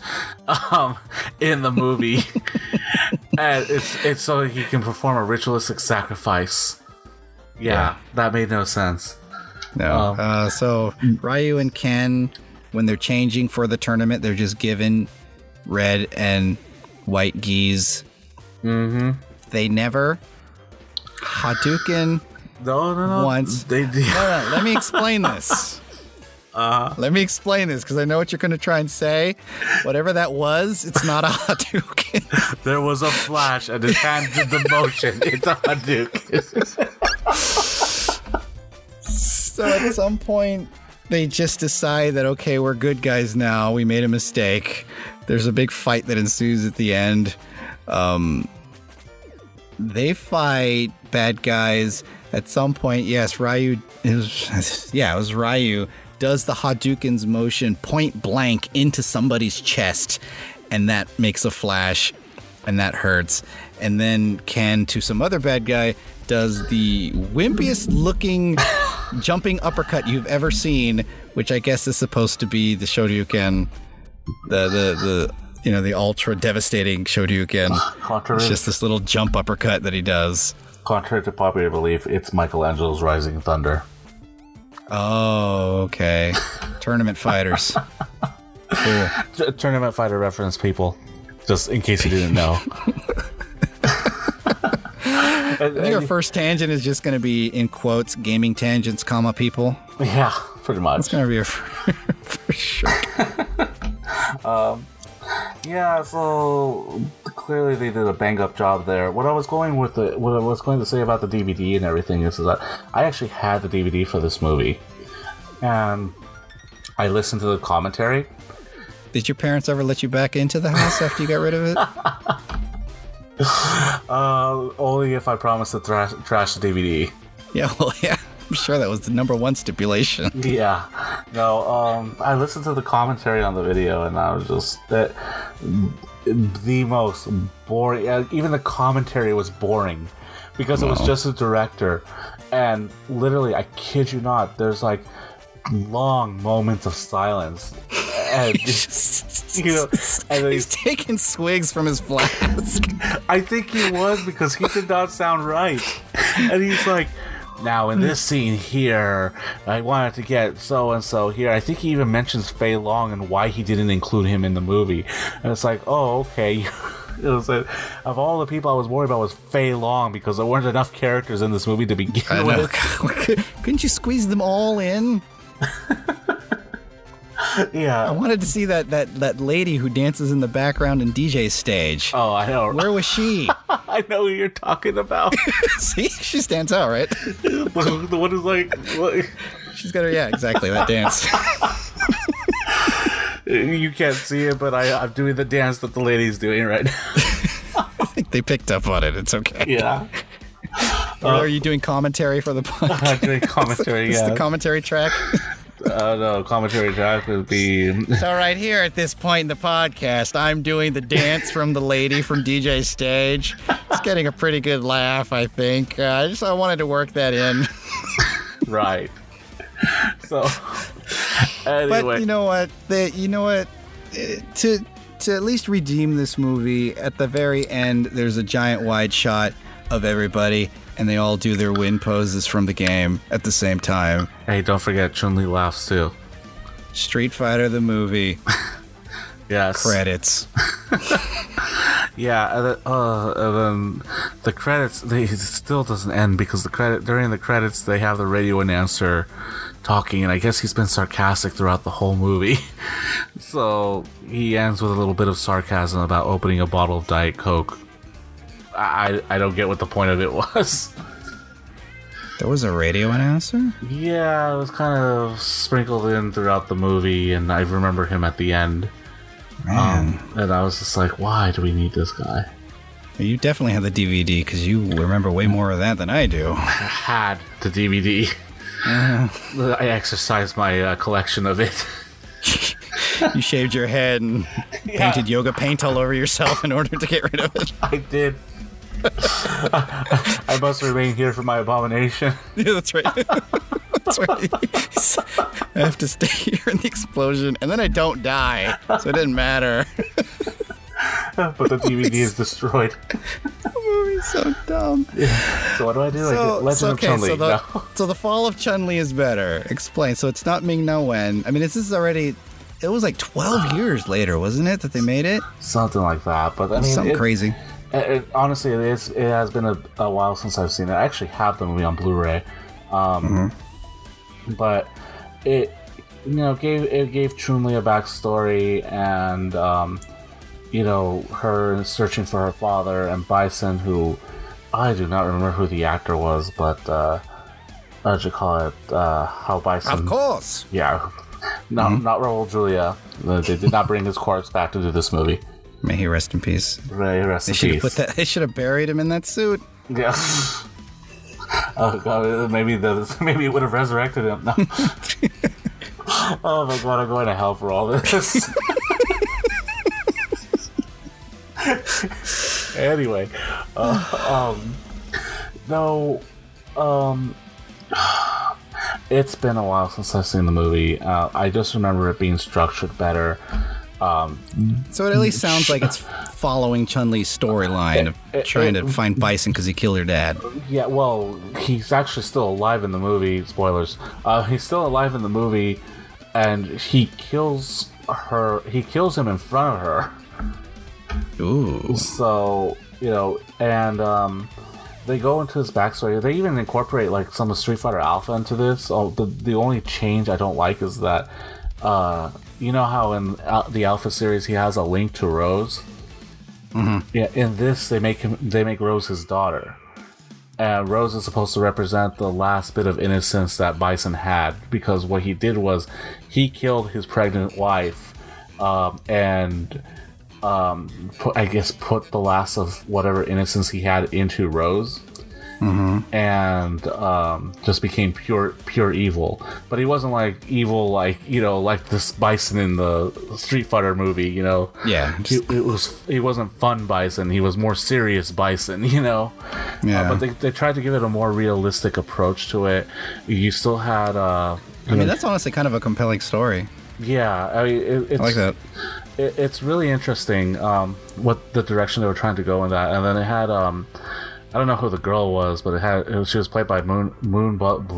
in the movie, and it's so he can perform a ritualistic sacrifice. Yeah, that made no sense. No. So Ryu and Ken, when they're changing for the tournament, they're just given red and white gis. Mm-hmm. They never Hadouken. No. Once. No, let me explain this. Let me explain this because I know what you're going to try and say. Whatever that was, it's not a Hadouken. There was a flash and his hand did the motion. It's a Hadouken. So at some point, they just decide that, okay, we're good guys now. We made a mistake. There's a big fight that ensues at the end. They fight bad guys. At some point, yes, Ryu. It was Ryu does the Hadouken's motion point blank into somebody's chest, and that makes a flash, and that hurts. And then Ken, to some other bad guy, does the wimpiest looking jumping uppercut you've ever seen, which I guess is supposed to be the Shoryuken, the ultra devastating Shoryuken. It's just this little jump uppercut that he does. Contrary to popular belief, it's Michelangelo's Rising Thunder. Oh, okay. Tournament fighters. Cool. Tournament fighter reference, people. Just in case you didn't know. I think our first tangent is just going to be, in quotes, gaming tangents, comma, people. Yeah, pretty much. It's going to be for sure. Yeah, so clearly they did a bang-up job there. What I was going to say about the DVD and everything is that I actually had the DVD for this movie, and I listened to the commentary. Did your parents ever let you back into the house after you got rid of it? Only if I promised to trash the DVD. Yeah, well, yeah. I'm sure that was the #1 stipulation. Yeah. No, I listened to the commentary on the video, and I was just... the most boring... even the commentary was boring, because it was just a director. And literally, I kid you not, there's like long moments of silence. And, you know, and he's taking swigs from his flask. I think he was, because he did not sound right. And he's like... Now, in this scene here, I wanted to get so-and-so here. I think he even mentions Fei Long and why he didn't include him in the movie. And it's like, oh, okay. It was like, of all the people I was worried about was Fei Long, because there weren't enough characters in this movie to begin with. Couldn't you squeeze them all in? Yeah. I wanted to see that lady who dances in the background in DJ's stage. Oh, I know. Where was she? I know who you're talking about. See? She stands out, right? The one who's like... What? She's got her... Yeah, exactly, that dance. You can't see it, but I'm doing the dance that the lady's doing right now. I think they picked up on it. It's okay. Yeah. Are you doing commentary for the podcast? I'm doing commentary, This yeah. is the commentary track? No, commentary track would be... So right here at this point in the podcast, I'm doing the dance from the lady from DJ's stage. It's getting a pretty good laugh, I think. I wanted to work that in. Right. So, anyway. But you know what? To at least redeem this movie, at the very end, there's a giant wide shot of everybody, and they all do their win poses from the game at the same time. Hey, don't forget Chun-Li laughs too. Street Fighter the movie. Yes. Credits. Yeah, and then the credits, it still doesn't end, because during the credits they have the radio announcer talking, and I guess he's been sarcastic throughout the whole movie. So he ends with a little bit of sarcasm about opening a bottle of Diet Coke. I don't get what the point of it was. There was a radio announcer? Yeah, it was kind of sprinkled in throughout the movie, and I remember him at the end. Man. And I was just like, why do we need this guy? You definitely have the DVD, because you remember way more of that than I do. I had the DVD. I exercised my collection of it. You shaved your head and painted yoga paint all over yourself in order to get rid of it. I did. I must remain here for my abomination. Yeah, that's right. That's right. I have to stay here in the explosion, and then I don't die, so it didn't matter. But the DVD is destroyed. The movie's so dumb. Yeah. So what do? I get Legend of Chun-Li. So the fall of Chun-Li is better. Explain. So it's not Ming Na Wen. I mean, this is already... It was like 12 years later, wasn't it, that they made it? Something like that. But I mean, something crazy. Honestly, it has been a while since I've seen it. I actually have the movie on Blu-ray. But it gave Chun-Li a backstory, and her searching for her father, and Bison, who I do not remember who the actor was, but how'd you call it? How Bison? Of course. Yeah, not Raul Julia. They did not bring his corpse back to do this movie. May he rest in peace. May he rest in peace. They should have buried him in that suit. Yeah. Oh god, maybe it would have resurrected him. No. Oh my god, I'm going to hell for all this. Anyway, it's been a while since I've seen the movie. I just remember it being structured better. So it at least sounds like it's following Chun-Li's storyline of trying to find Bison because he killed her dad. Yeah, well, he's actually still alive in the movie. Spoilers. He's still alive in the movie, and he kills her. He kills him in front of her. Ooh. So, and they go into his backstory. They even incorporate like some of Street Fighter Alpha into this. Oh, the only change I don't like is that you know how in the Alpha series he has a link to Rose. Mm-hmm. Yeah, in this they make Rose his daughter. And Rose is supposed to represent the last bit of innocence that Bison had, because what he did was he killed his pregnant wife and put the last of whatever innocence he had into Rose. Mm-hmm. And just became pure evil. But he wasn't like evil like this Bison in the Street Fighter movie, Yeah. He wasn't fun Bison, he was more serious Bison, Yeah. But they tried to give it a more realistic approach to it. You still had that's honestly kind of a compelling story. Yeah, I mean I like that. It's really interesting what the direction they were trying to go in that. And then it had I don't know who the girl was, but she was played by Bloodgood.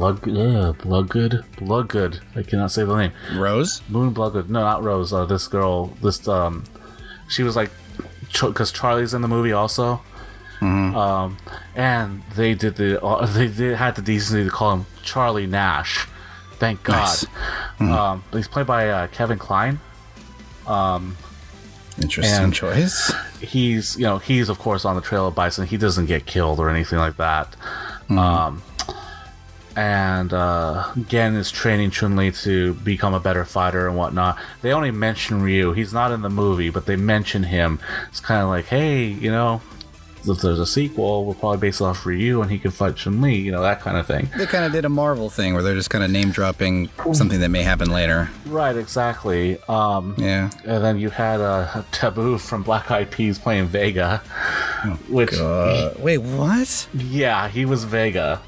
I cannot say the name. Rose? Moon Bloodgood. No, not Rose. This girl. She was like, because Charlie's in the movie also. Mm-hmm. And they had the decency to call him Charlie Nash. Thank God. Nice. Mm-hmm. He's played by Kevin Kline. Interesting choice. He's of course on the trail of Bison. He doesn't get killed or anything like that. Mm-hmm. Gen is training Chun-Li to become a better fighter and whatnot. They only mention Ryu. He's not in the movie, but they mention him. It's kind of like, hey, if there's a sequel, we'll probably base it off Ryu and he can fight Chun-Li, that kind of thing. They kind of did a Marvel thing where they're just kind of name dropping something that may happen later. Right, exactly. Yeah. And then you had a Taboo from Black Eyed Peas playing Vega. Oh, God. Wait, what? Yeah, he was Vega.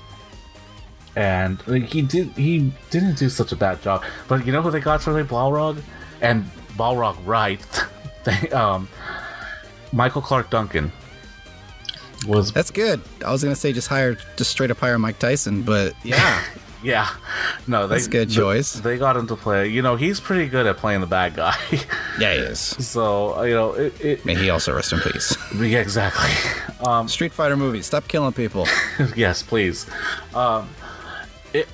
And he didn't do such a bad job. But you know who they got to play Balrog? And Balrog right. Michael Clark Duncan. That's good. I was gonna say just straight up hire Mike Tyson, but yeah. Yeah. No, that's a good choice. They got him to play. He's pretty good at playing the bad guy. Yeah, he is. So, may he also rest in peace. Yeah, exactly. Street Fighter movies, stop killing people. Yes, please.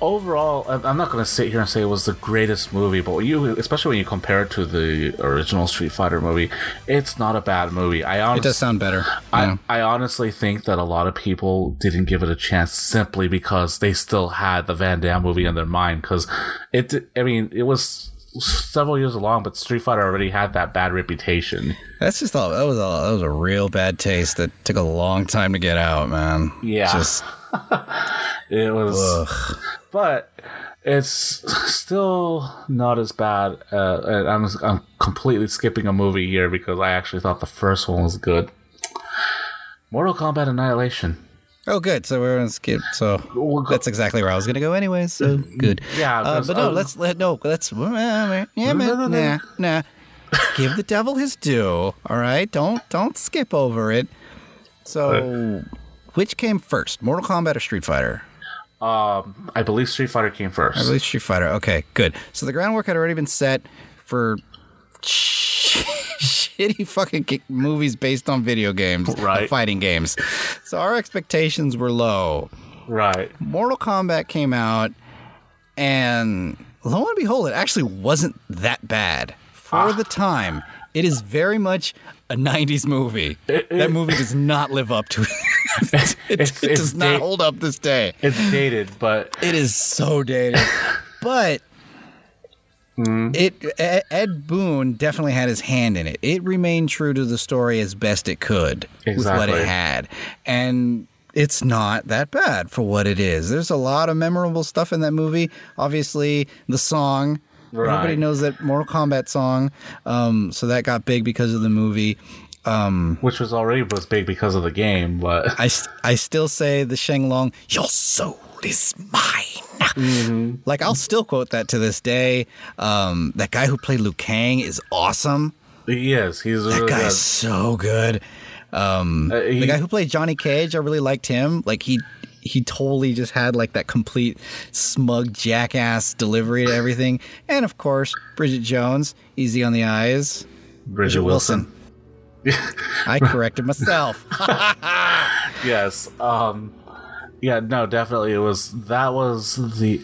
Overall, I'm not going to sit here and say it was the greatest movie, but especially when you compare it to the original Street Fighter movie, it's not a bad movie. It does sound better. I honestly think that a lot of people didn't give it a chance simply because they still had the Van Damme movie in their mind. Because it was several years along, but Street Fighter already had that bad reputation. That's just all. That was a real bad taste that took a long time to get out, man. Yeah. It was. Ugh. But it's still not as bad. I'm completely skipping a movie here because I actually thought the first one was good. Mortal Kombat Annihilation. Oh, good. So we're gonna skip. So that's exactly where I was gonna go, anyway. So good. Yeah, but no. Let's. Nah. Give the devil his due. All right. Don't skip over it. So, which came first, Mortal Kombat or Street Fighter? I believe Street Fighter came first. I believe Street Fighter. Okay, good. So the groundwork had already been set for shitty fucking movies based on video games, right? Fighting games. So our expectations were low. Right. Mortal Kombat came out, and lo and behold, it actually wasn't that bad for the time. It is very much a 90s movie. That movie does not live up to it. It does not hold up this day. It's dated, but... It is so dated. But Ed Boon definitely had his hand in it. It remained true to the story as best it could with what it had. And it's not that bad for what it is. There's a lot of memorable stuff in that movie. Obviously, the song... Right. Everybody knows that Mortal Kombat song, so that got big because of the movie. Which was big because of the game, but... I still say the Shenlong, your soul is mine. Mm-hmm. Like, I'll still quote that to this day. That guy who played Liu Kang is awesome. He is. That guy's so good. The guy who played Johnny Cage, I really liked him. Like, he totally just had like that complete smug jackass delivery to everything. And of course, Bridget Jones, easy on the eyes. Bridget Wilson. I corrected myself. Yes. Yeah, no, definitely. That was the...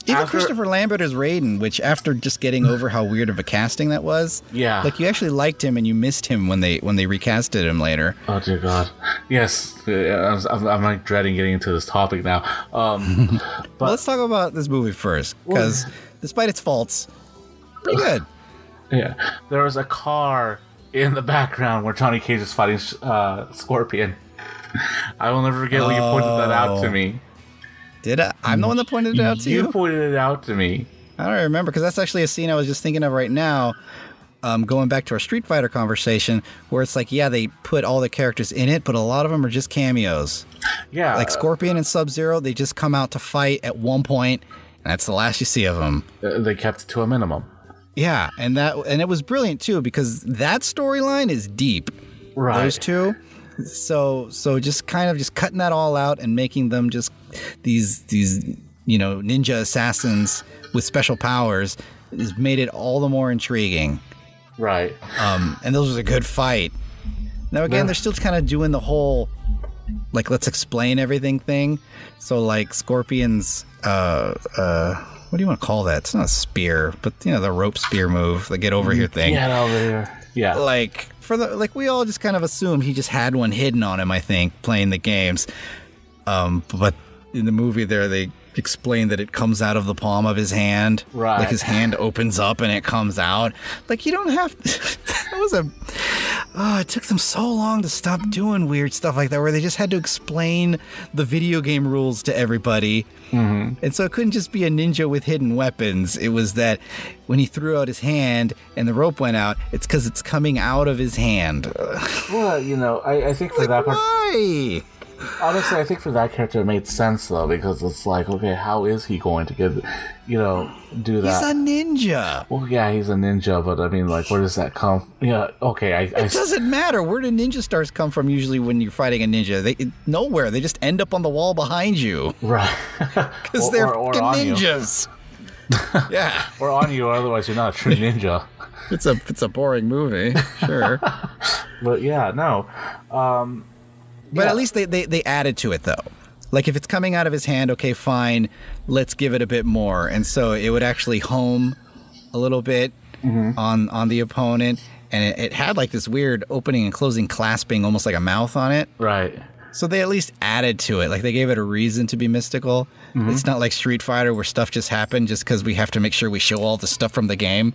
Even Christopher Lambert as Raiden, which after just getting over how weird of a casting that was, yeah, like you actually liked him and you missed him when they recasted him later. Oh dear God, yes, I'm like dreading getting into this topic now. But well, let's talk about this movie first, because despite its faults, pretty good. Yeah, there was a car in the background where Johnny Cage is fighting Scorpion. I will never forget when you pointed that out to me. Did I? I'm the one that pointed it out to you? You pointed it out to me. I don't remember, because that's actually a scene I was just thinking of right now, going back to our Street Fighter conversation, where it's like, yeah, they put all the characters in it, but a lot of them are just cameos. Yeah. Like Scorpion and Sub-Zero, they just come out to fight at one point, and that's the last you see of them. They kept it to a minimum. Yeah, and it was brilliant, too, because that storyline is deep. Right. Those two. So just kind of just cutting that all out and making them just these ninja assassins with special powers has made it all the more intriguing. Right. And those was a good fight. Now again, they're still kind of doing the whole like let's explain everything thing. So like Scorpion's what do you want to call that? It's not a spear, but the rope spear move, the get over here thing. Get over here. Yeah. Like we all just kind of assumed he just had one hidden on him, I think, playing the games. But in the movie there, they explain that it comes out of the palm of his hand. Right. Like his hand opens up and it comes out. Like you don't have it took them so long to stop doing weird stuff like that, where they just had to explain the video game rules to everybody. Mm-hmm. And so it couldn't just be a ninja with hidden weapons. It was that when he threw out his hand and the rope went out, it's because it's coming out of his hand. Well, I think for that part... Why? Honestly, I think for that character it made sense, though, because it's like, okay, how is he going to do that? He's a ninja. Well, yeah, he's a ninja, but I mean, like, where does that come? Yeah, okay, It doesn't matter. Where do ninja stars come from usually when you're fighting a ninja? Nowhere. They just end up on the wall behind you. Right. Because they're ninjas. Yeah. Or on you, otherwise you're not a true ninja. It's a boring movie, sure. But yeah, no. But at least they added to it, though. Like, if it's coming out of his hand, okay, fine, let's give it a bit more. And so it would actually home a little bit on the opponent. And it had, like, this weird opening and closing clasping, almost like a mouth on it. Right. So they at least added to it. Like, they gave it a reason to be mystical. Mm-hmm. It's not like Street Fighter where stuff just happened just because we have to make sure we show all the stuff from the game.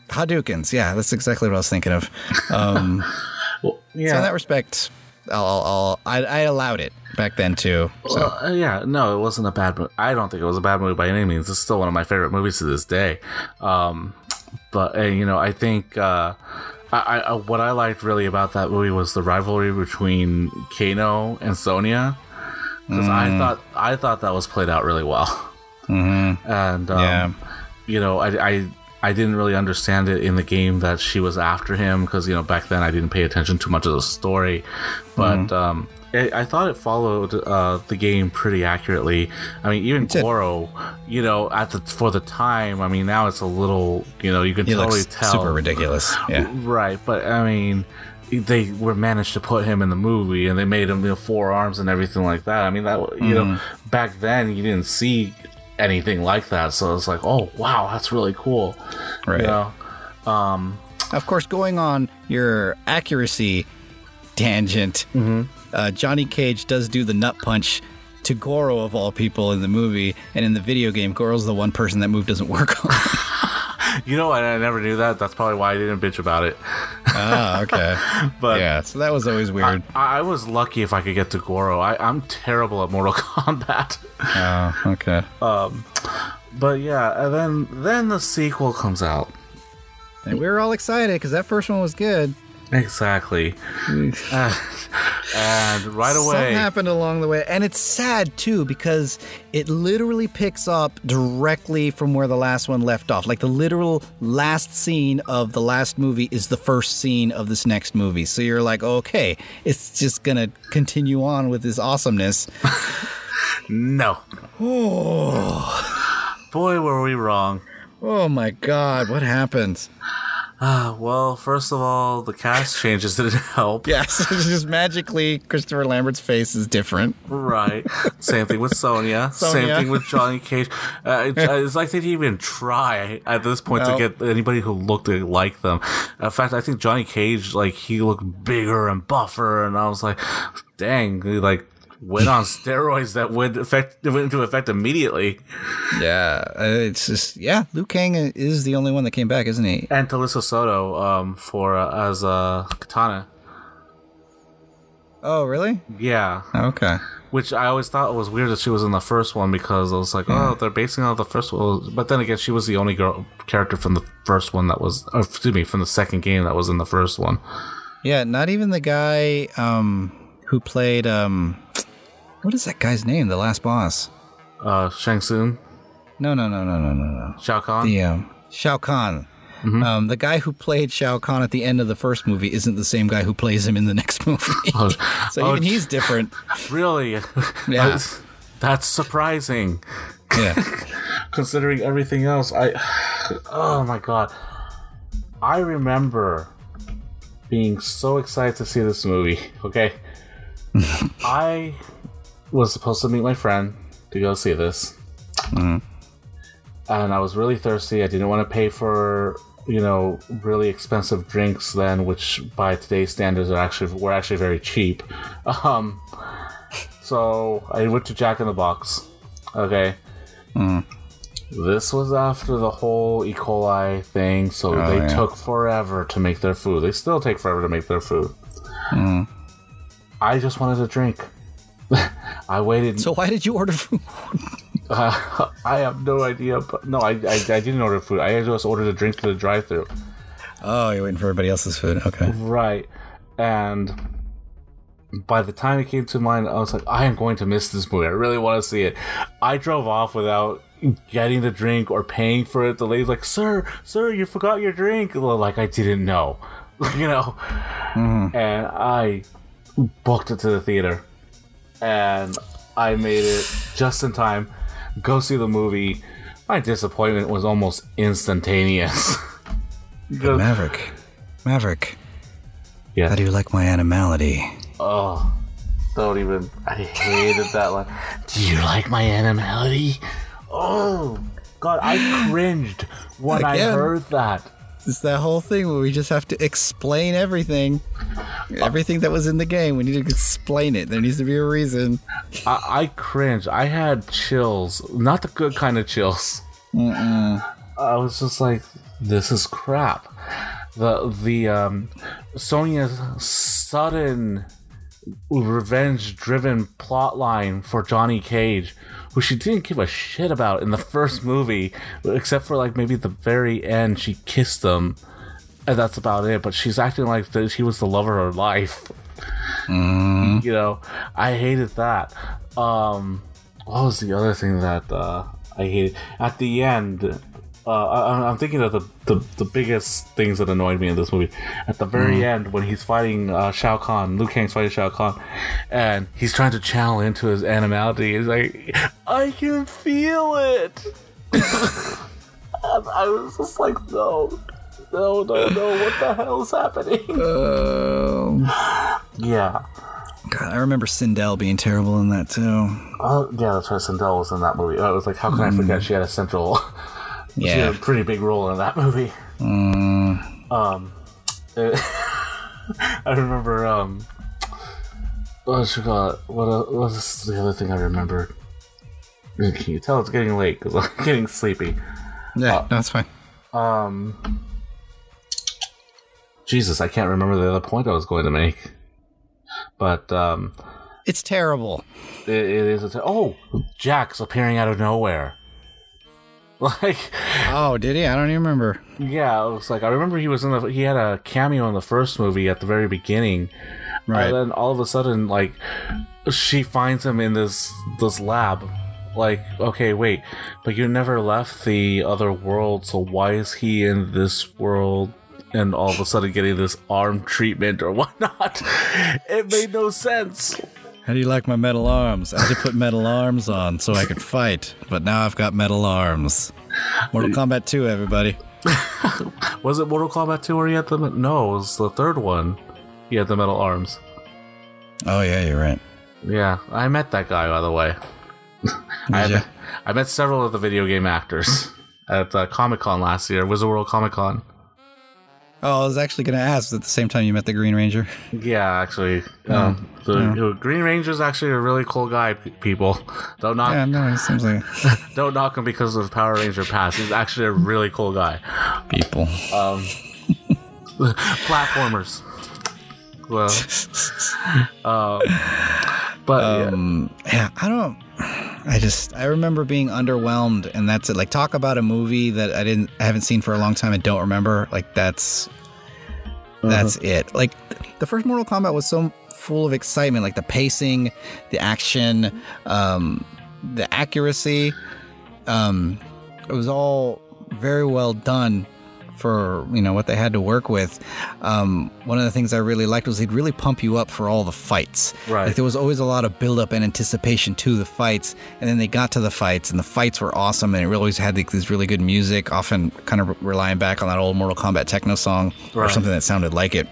Hadoukens, yeah, that's exactly what I was thinking of. Well, yeah. So in that respect, I allowed it back then too. So no, it wasn't a bad movie. I don't think it was a bad movie by any means. It's still one of my favorite movies to this day. But I think what I liked really about that movie was the rivalry between Kano and Sonya, because I thought that was played out really well. Mm-hmm. And I didn't really understand it in the game that she was after him, because back then I didn't pay attention too much of the story, but I thought it followed the game pretty accurately. I mean, even Goro, for the time, I mean, now it's a little, you can totally tell, super ridiculous, yeah, right. But I mean, they were managed to put him in the movie, and they made him 4 arms and everything like that. I mean, that back then you didn't see anything like that, so it's like, oh wow, that's really cool, right? Of course, going on your accuracy tangent, Johnny Cage does do the nut punch to Goro of all people in the movie, and in the video game, Goro's the one person that move doesn't work on. I never knew that. That's probably why I didn't bitch about it. Okay. But yeah, so that was always weird. I was lucky if I could get to Goro. I'm terrible at Mortal Kombat. Oh, okay. But yeah, and then the sequel comes out. And we were all excited because that first one was good. Exactly. And right away, something happened along the way. And it's sad, too, because it literally picks up directly from where the last one left off. Like, the literal last scene of the last movie is the first scene of this next movie. So you're like, okay, it's just going to continue on with this awesomeness. No. Oh. Boy, were we wrong. Oh, my God. What happened? Well, first of all, the cast changes didn't help. Yes, just magically, Christopher Lambert's face is different. Right. Same thing with Sonya. Same thing with Johnny Cage. It's like they didn't even try at this point to get anybody who looked like them. In fact, I think Johnny Cage, like, he looked bigger and buffer, and I was like, dang, he, like, went on steroids that went into effect immediately. Yeah, it's just Liu Kang is the only one that came back, isn't he? And Talisa Soto for as Katana. Oh, really? Yeah. Okay. Which I always thought was weird that she was in the first one because I was like, oh, they're basing it on the first one. But then again, she was the only character from the first one that was, from the second game that was in the first one. Yeah, not even the guy who played what is that guy's name? The last boss. Shang Tsung? No. Shao Kahn? The Shao Kahn. Mm-hmm. The guy who played Shao Kahn at the end of the first movie isn't the same guy who plays him in the next movie. So even he's different. Really? Yeah. That's surprising. Yeah. Considering everything else, oh my god. I remember being so excited to see this movie, okay? I was supposed to meet my friend to go see this. Mm-hmm. And I was really thirsty. I didn't want to pay for, really expensive drinks then, which by today's standards were actually very cheap. So I went to Jack in the Box. Okay. Mm. This was after the whole E. coli thing, so they took forever to make their food. They still take forever to make their food. Mm. I just wanted a drink. I waited. So why did you order food? I have no idea. But no, I didn't order food. I just ordered a drink to the drive-thru. Oh, you're waiting for everybody else's food. Okay. Right. And by the time it came to mine, I was like, I am going to miss this movie. I really want to see it. I drove off without getting the drink or paying for it. The lady's like, sir, you forgot your drink. Like I didn't know. Mm-hmm. And I booked it to the theater. And I made it just in time. Go see the movie. My disappointment was almost instantaneous. Maverick. Yeah. How do you like my animality? Oh, don't even. I hated that line. Do you like my animality? Oh, God, I cringed when I heard that. It's that whole thing where we just have to explain everything. Everything that was in the game, we need to explain it. There needs to be a reason. I cringed. I had chills. Not the good kind of chills. I was just like, this is crap. The Sonya's sudden revenge-driven plotline for Johnny Cage, who she didn't give a shit about in the first movie, except for like maybe the very end she kissed him, and that's about it. But she's acting like she was the love of her life. I hated that. What was the other thing that I hated at the end? I'm thinking of the biggest things that annoyed me in this movie. At the very end, when he's fighting Shao Kahn, Liu Kang's fighting Shao Kahn, and he's trying to channel into his animality. He's like, I can feel it. And I was just like, no, what the hell is happening? Yeah. God, I remember Sindel being terrible in that too. Yeah, that's right. Sindel was in that movie. I was like, how can I forget she had a central... She had a pretty big role in that movie. I remember, what was the other thing I remembered? Can you tell it's getting late because I'm getting sleepy? Yeah, no, it's fine. Jesus, I can't remember the other point I was going to make. But, it's terrible. It is. Jack's appearing out of nowhere. Like, oh, did he? I don't even remember. Yeah, it was like I remember he had a cameo in the first movie at the very beginning, right? And then all of a sudden, like, she finds him in this lab. Like, okay, wait, but you never left the other world, so why is he in this world? And all of a sudden, getting this arm treatment or whatnot? It made no sense. How do you like my metal arms? I had to put metal arms on so I could fight, but now I've got metal arms. Mortal Kombat 2, everybody. Was it Mortal Kombat 2 where he had the... No, it was the third one. He had the metal arms. Oh, yeah, you're right. Yeah, I met that guy, by the way. I met several of the video game actors at Comic-Con last year, Wizard World Comic-Con. Oh, I was actually going to ask, at the same time you met the Green Ranger? Yeah, actually. The Green Ranger's actually a really cool guy, people. Don't knock... Yeah, no, it seems like... Don't knock him because of Power Ranger Pass. He's actually a really cool guy. People. Platformers. Well... but, yeah, I remember being underwhelmed, and that's it. Like, talk about a movie that I haven't seen for a long time and don't remember. Like, that's it. Like, the first Mortal Kombat was so full of excitement, like the pacing, the action, the accuracy. It was all very well done for, you know, what they had to work with. One of the things I really liked was they'd really pump you up for all the fights. Right. Like, there was always a lot of build up and anticipation to the fights, and then they got to the fights, and the fights were awesome, and it really always had this really good music, often kind of relying back on that old Mortal Kombat techno song or something that sounded like it.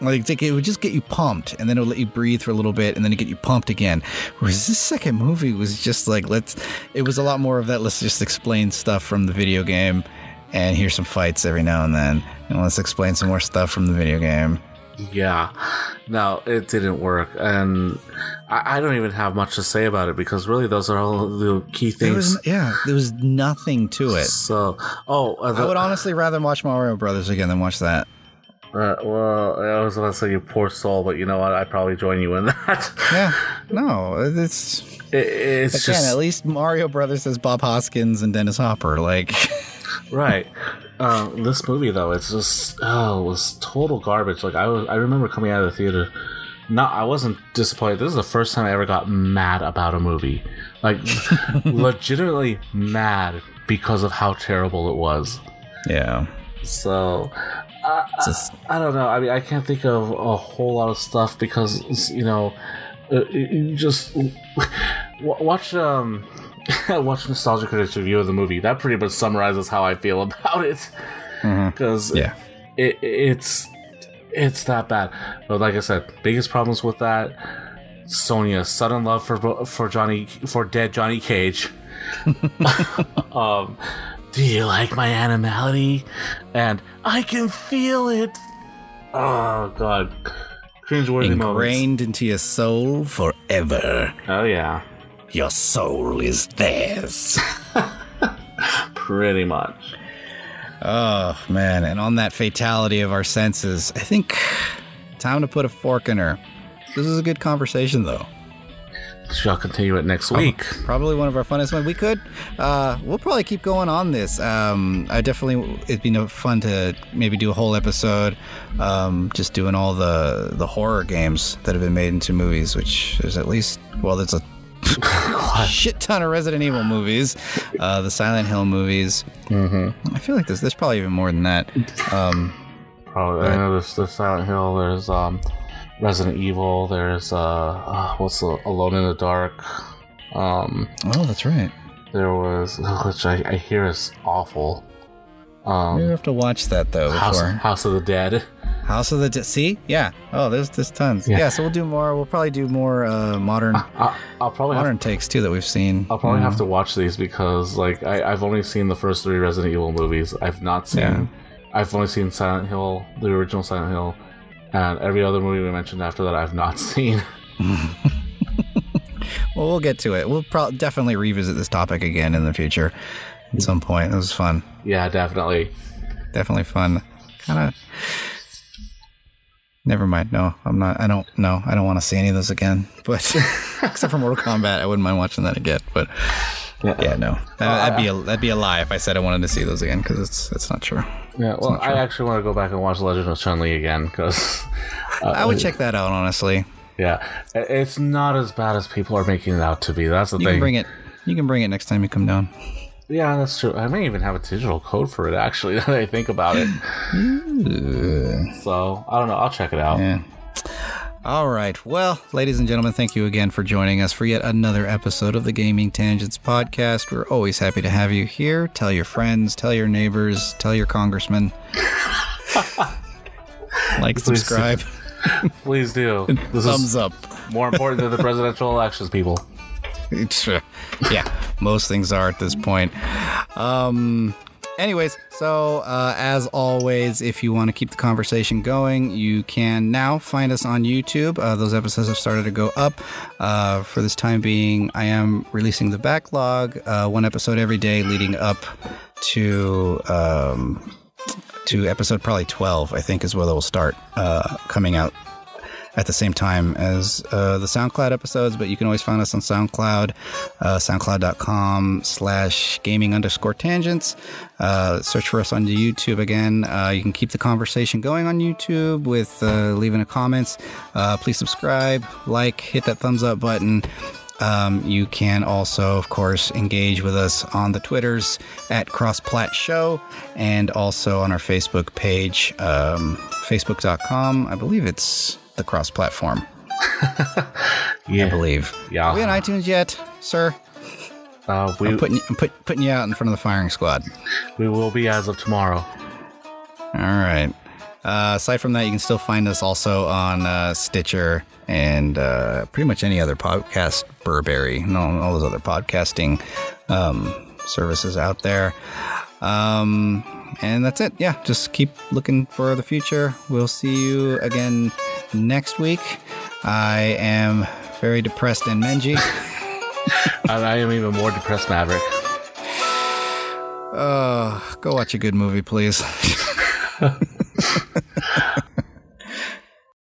Like, it would just get you pumped, and then it would let you breathe for a little bit, and then it get you pumped again. Whereas this second movie was just like, it was a lot more of that, let's just explain stuff from the video game, and here's some fights every now and then, and let's explain some more stuff from the video game. Yeah. No, it didn't work, and I don't even have much to say about it, because really those are all the key things. There was nothing to it. So, I would honestly rather watch Mario Brothers again than watch that. Well, I was going to say you poor soul, but you know what? I'd probably join you in that. Yeah. No, it's again, just... at least Mario Brothers has Bob Hoskins and Dennis Hopper, like... Right. This movie, though, it's just... it was total garbage. Like, I remember coming out of the theater... I wasn't disappointed. This is the first time I ever got mad about a movie. Like, legitimately mad because of how terrible it was. Yeah. So... I don't know. I mean, I can't think of a whole lot of stuff because, you know, you just watch watch Nostalgia Critic's review of the movie. That pretty much summarizes how I feel about it. Because it's that bad. But like I said, biggest problems with that: Sonya's sudden love for dead Johnny Cage. Do you like my animality? And I can feel it. Oh, God. Cringeworthy moments. Ingrained into your soul forever. Oh, yeah. Your soul is theirs. Pretty much. Oh, man. And on that fatality of our senses, I think time to put a fork in her. This is a good conversation, though. Shall continue it next week. Probably one of our funnest ones. We could. We'll probably keep going on this. It'd be fun to maybe do a whole episode, just doing all the horror games that have been made into movies. Which is at least there's a shit ton of Resident Evil movies, the Silent Hill movies. Mm-hmm. I feel like there's probably even more than that. Probably. I know there's Silent Hill. There's Resident Evil, there's Alone in the Dark. Oh, that's right. There was, which I hear is awful. We have to watch that though before House of the Dead. House of the Dead. See, yeah. Oh, there's tons. Yeah. So we'll do more. We'll probably do more modern. I'll probably modern takes too that we've seen. I'll probably have to watch these because like I've only seen the first 3 Resident Evil movies. I've not seen. Yeah. I've only seen Silent Hill, the original Silent Hill. And every other movie we mentioned after that, I've not seen. Well, we'll get to it. We'll definitely revisit this topic again in the future at some point. It was fun. Yeah, definitely. Definitely fun. Kind of... Never mind. No, I'm not. I don't want to see any of those again. But except for Mortal Kombat, I wouldn't mind watching that again. But yeah, no. That'd be a lie if I said I wanted to see those again, because it's not true. Yeah, well, I actually want to go back and watch Legend of Chun-Li again, because... I would check that out, honestly. Yeah, it's not as bad as people are making it out to be. That's the thing. You can bring it next time you come down. Yeah, that's true. I may even have a digital code for it, actually, now that I think about it. So, I don't know. I'll check it out. Yeah. All right. Well, ladies and gentlemen, thank you again for joining us for yet another episode of the Gaming Tangents podcast. We're always happy to have you here. Tell your friends, tell your neighbors, tell your congressman. Like, subscribe. Please do. This Thumbs up. More important than the presidential elections, people. Yeah, most things are at this point. Anyways, so as always, if you want to keep the conversation going, you can now find us on YouTube. Those episodes have started to go up. For this time being, I am releasing the backlog, one episode every day leading up to episode probably 12, I think is where they'll start coming out at the same time as the SoundCloud episodes, but you can always find us on SoundCloud, soundcloud.com/gaming_tangents. Search for us on YouTube again. You can keep the conversation going on YouTube with leaving a comments. Please subscribe, like, hit that thumbs up button. You can also, of course, engage with us on the Twitters at CrossPlat Show and also on our Facebook page, facebook.com. I believe it's the cross platform. Yeah. I believe. Yeah. Are we on iTunes yet, sir? I'm putting you out in front of the firing squad. We will be as of tomorrow. All right. Aside from that, you can still find us also on Stitcher and pretty much any other podcast, Burberry, and all those other podcasting services out there. And that's it. Yeah, just keep looking for the future. We'll see you again next week. I am very depressed and Menji. I am even more depressed, Maverick. Go watch a good movie, please.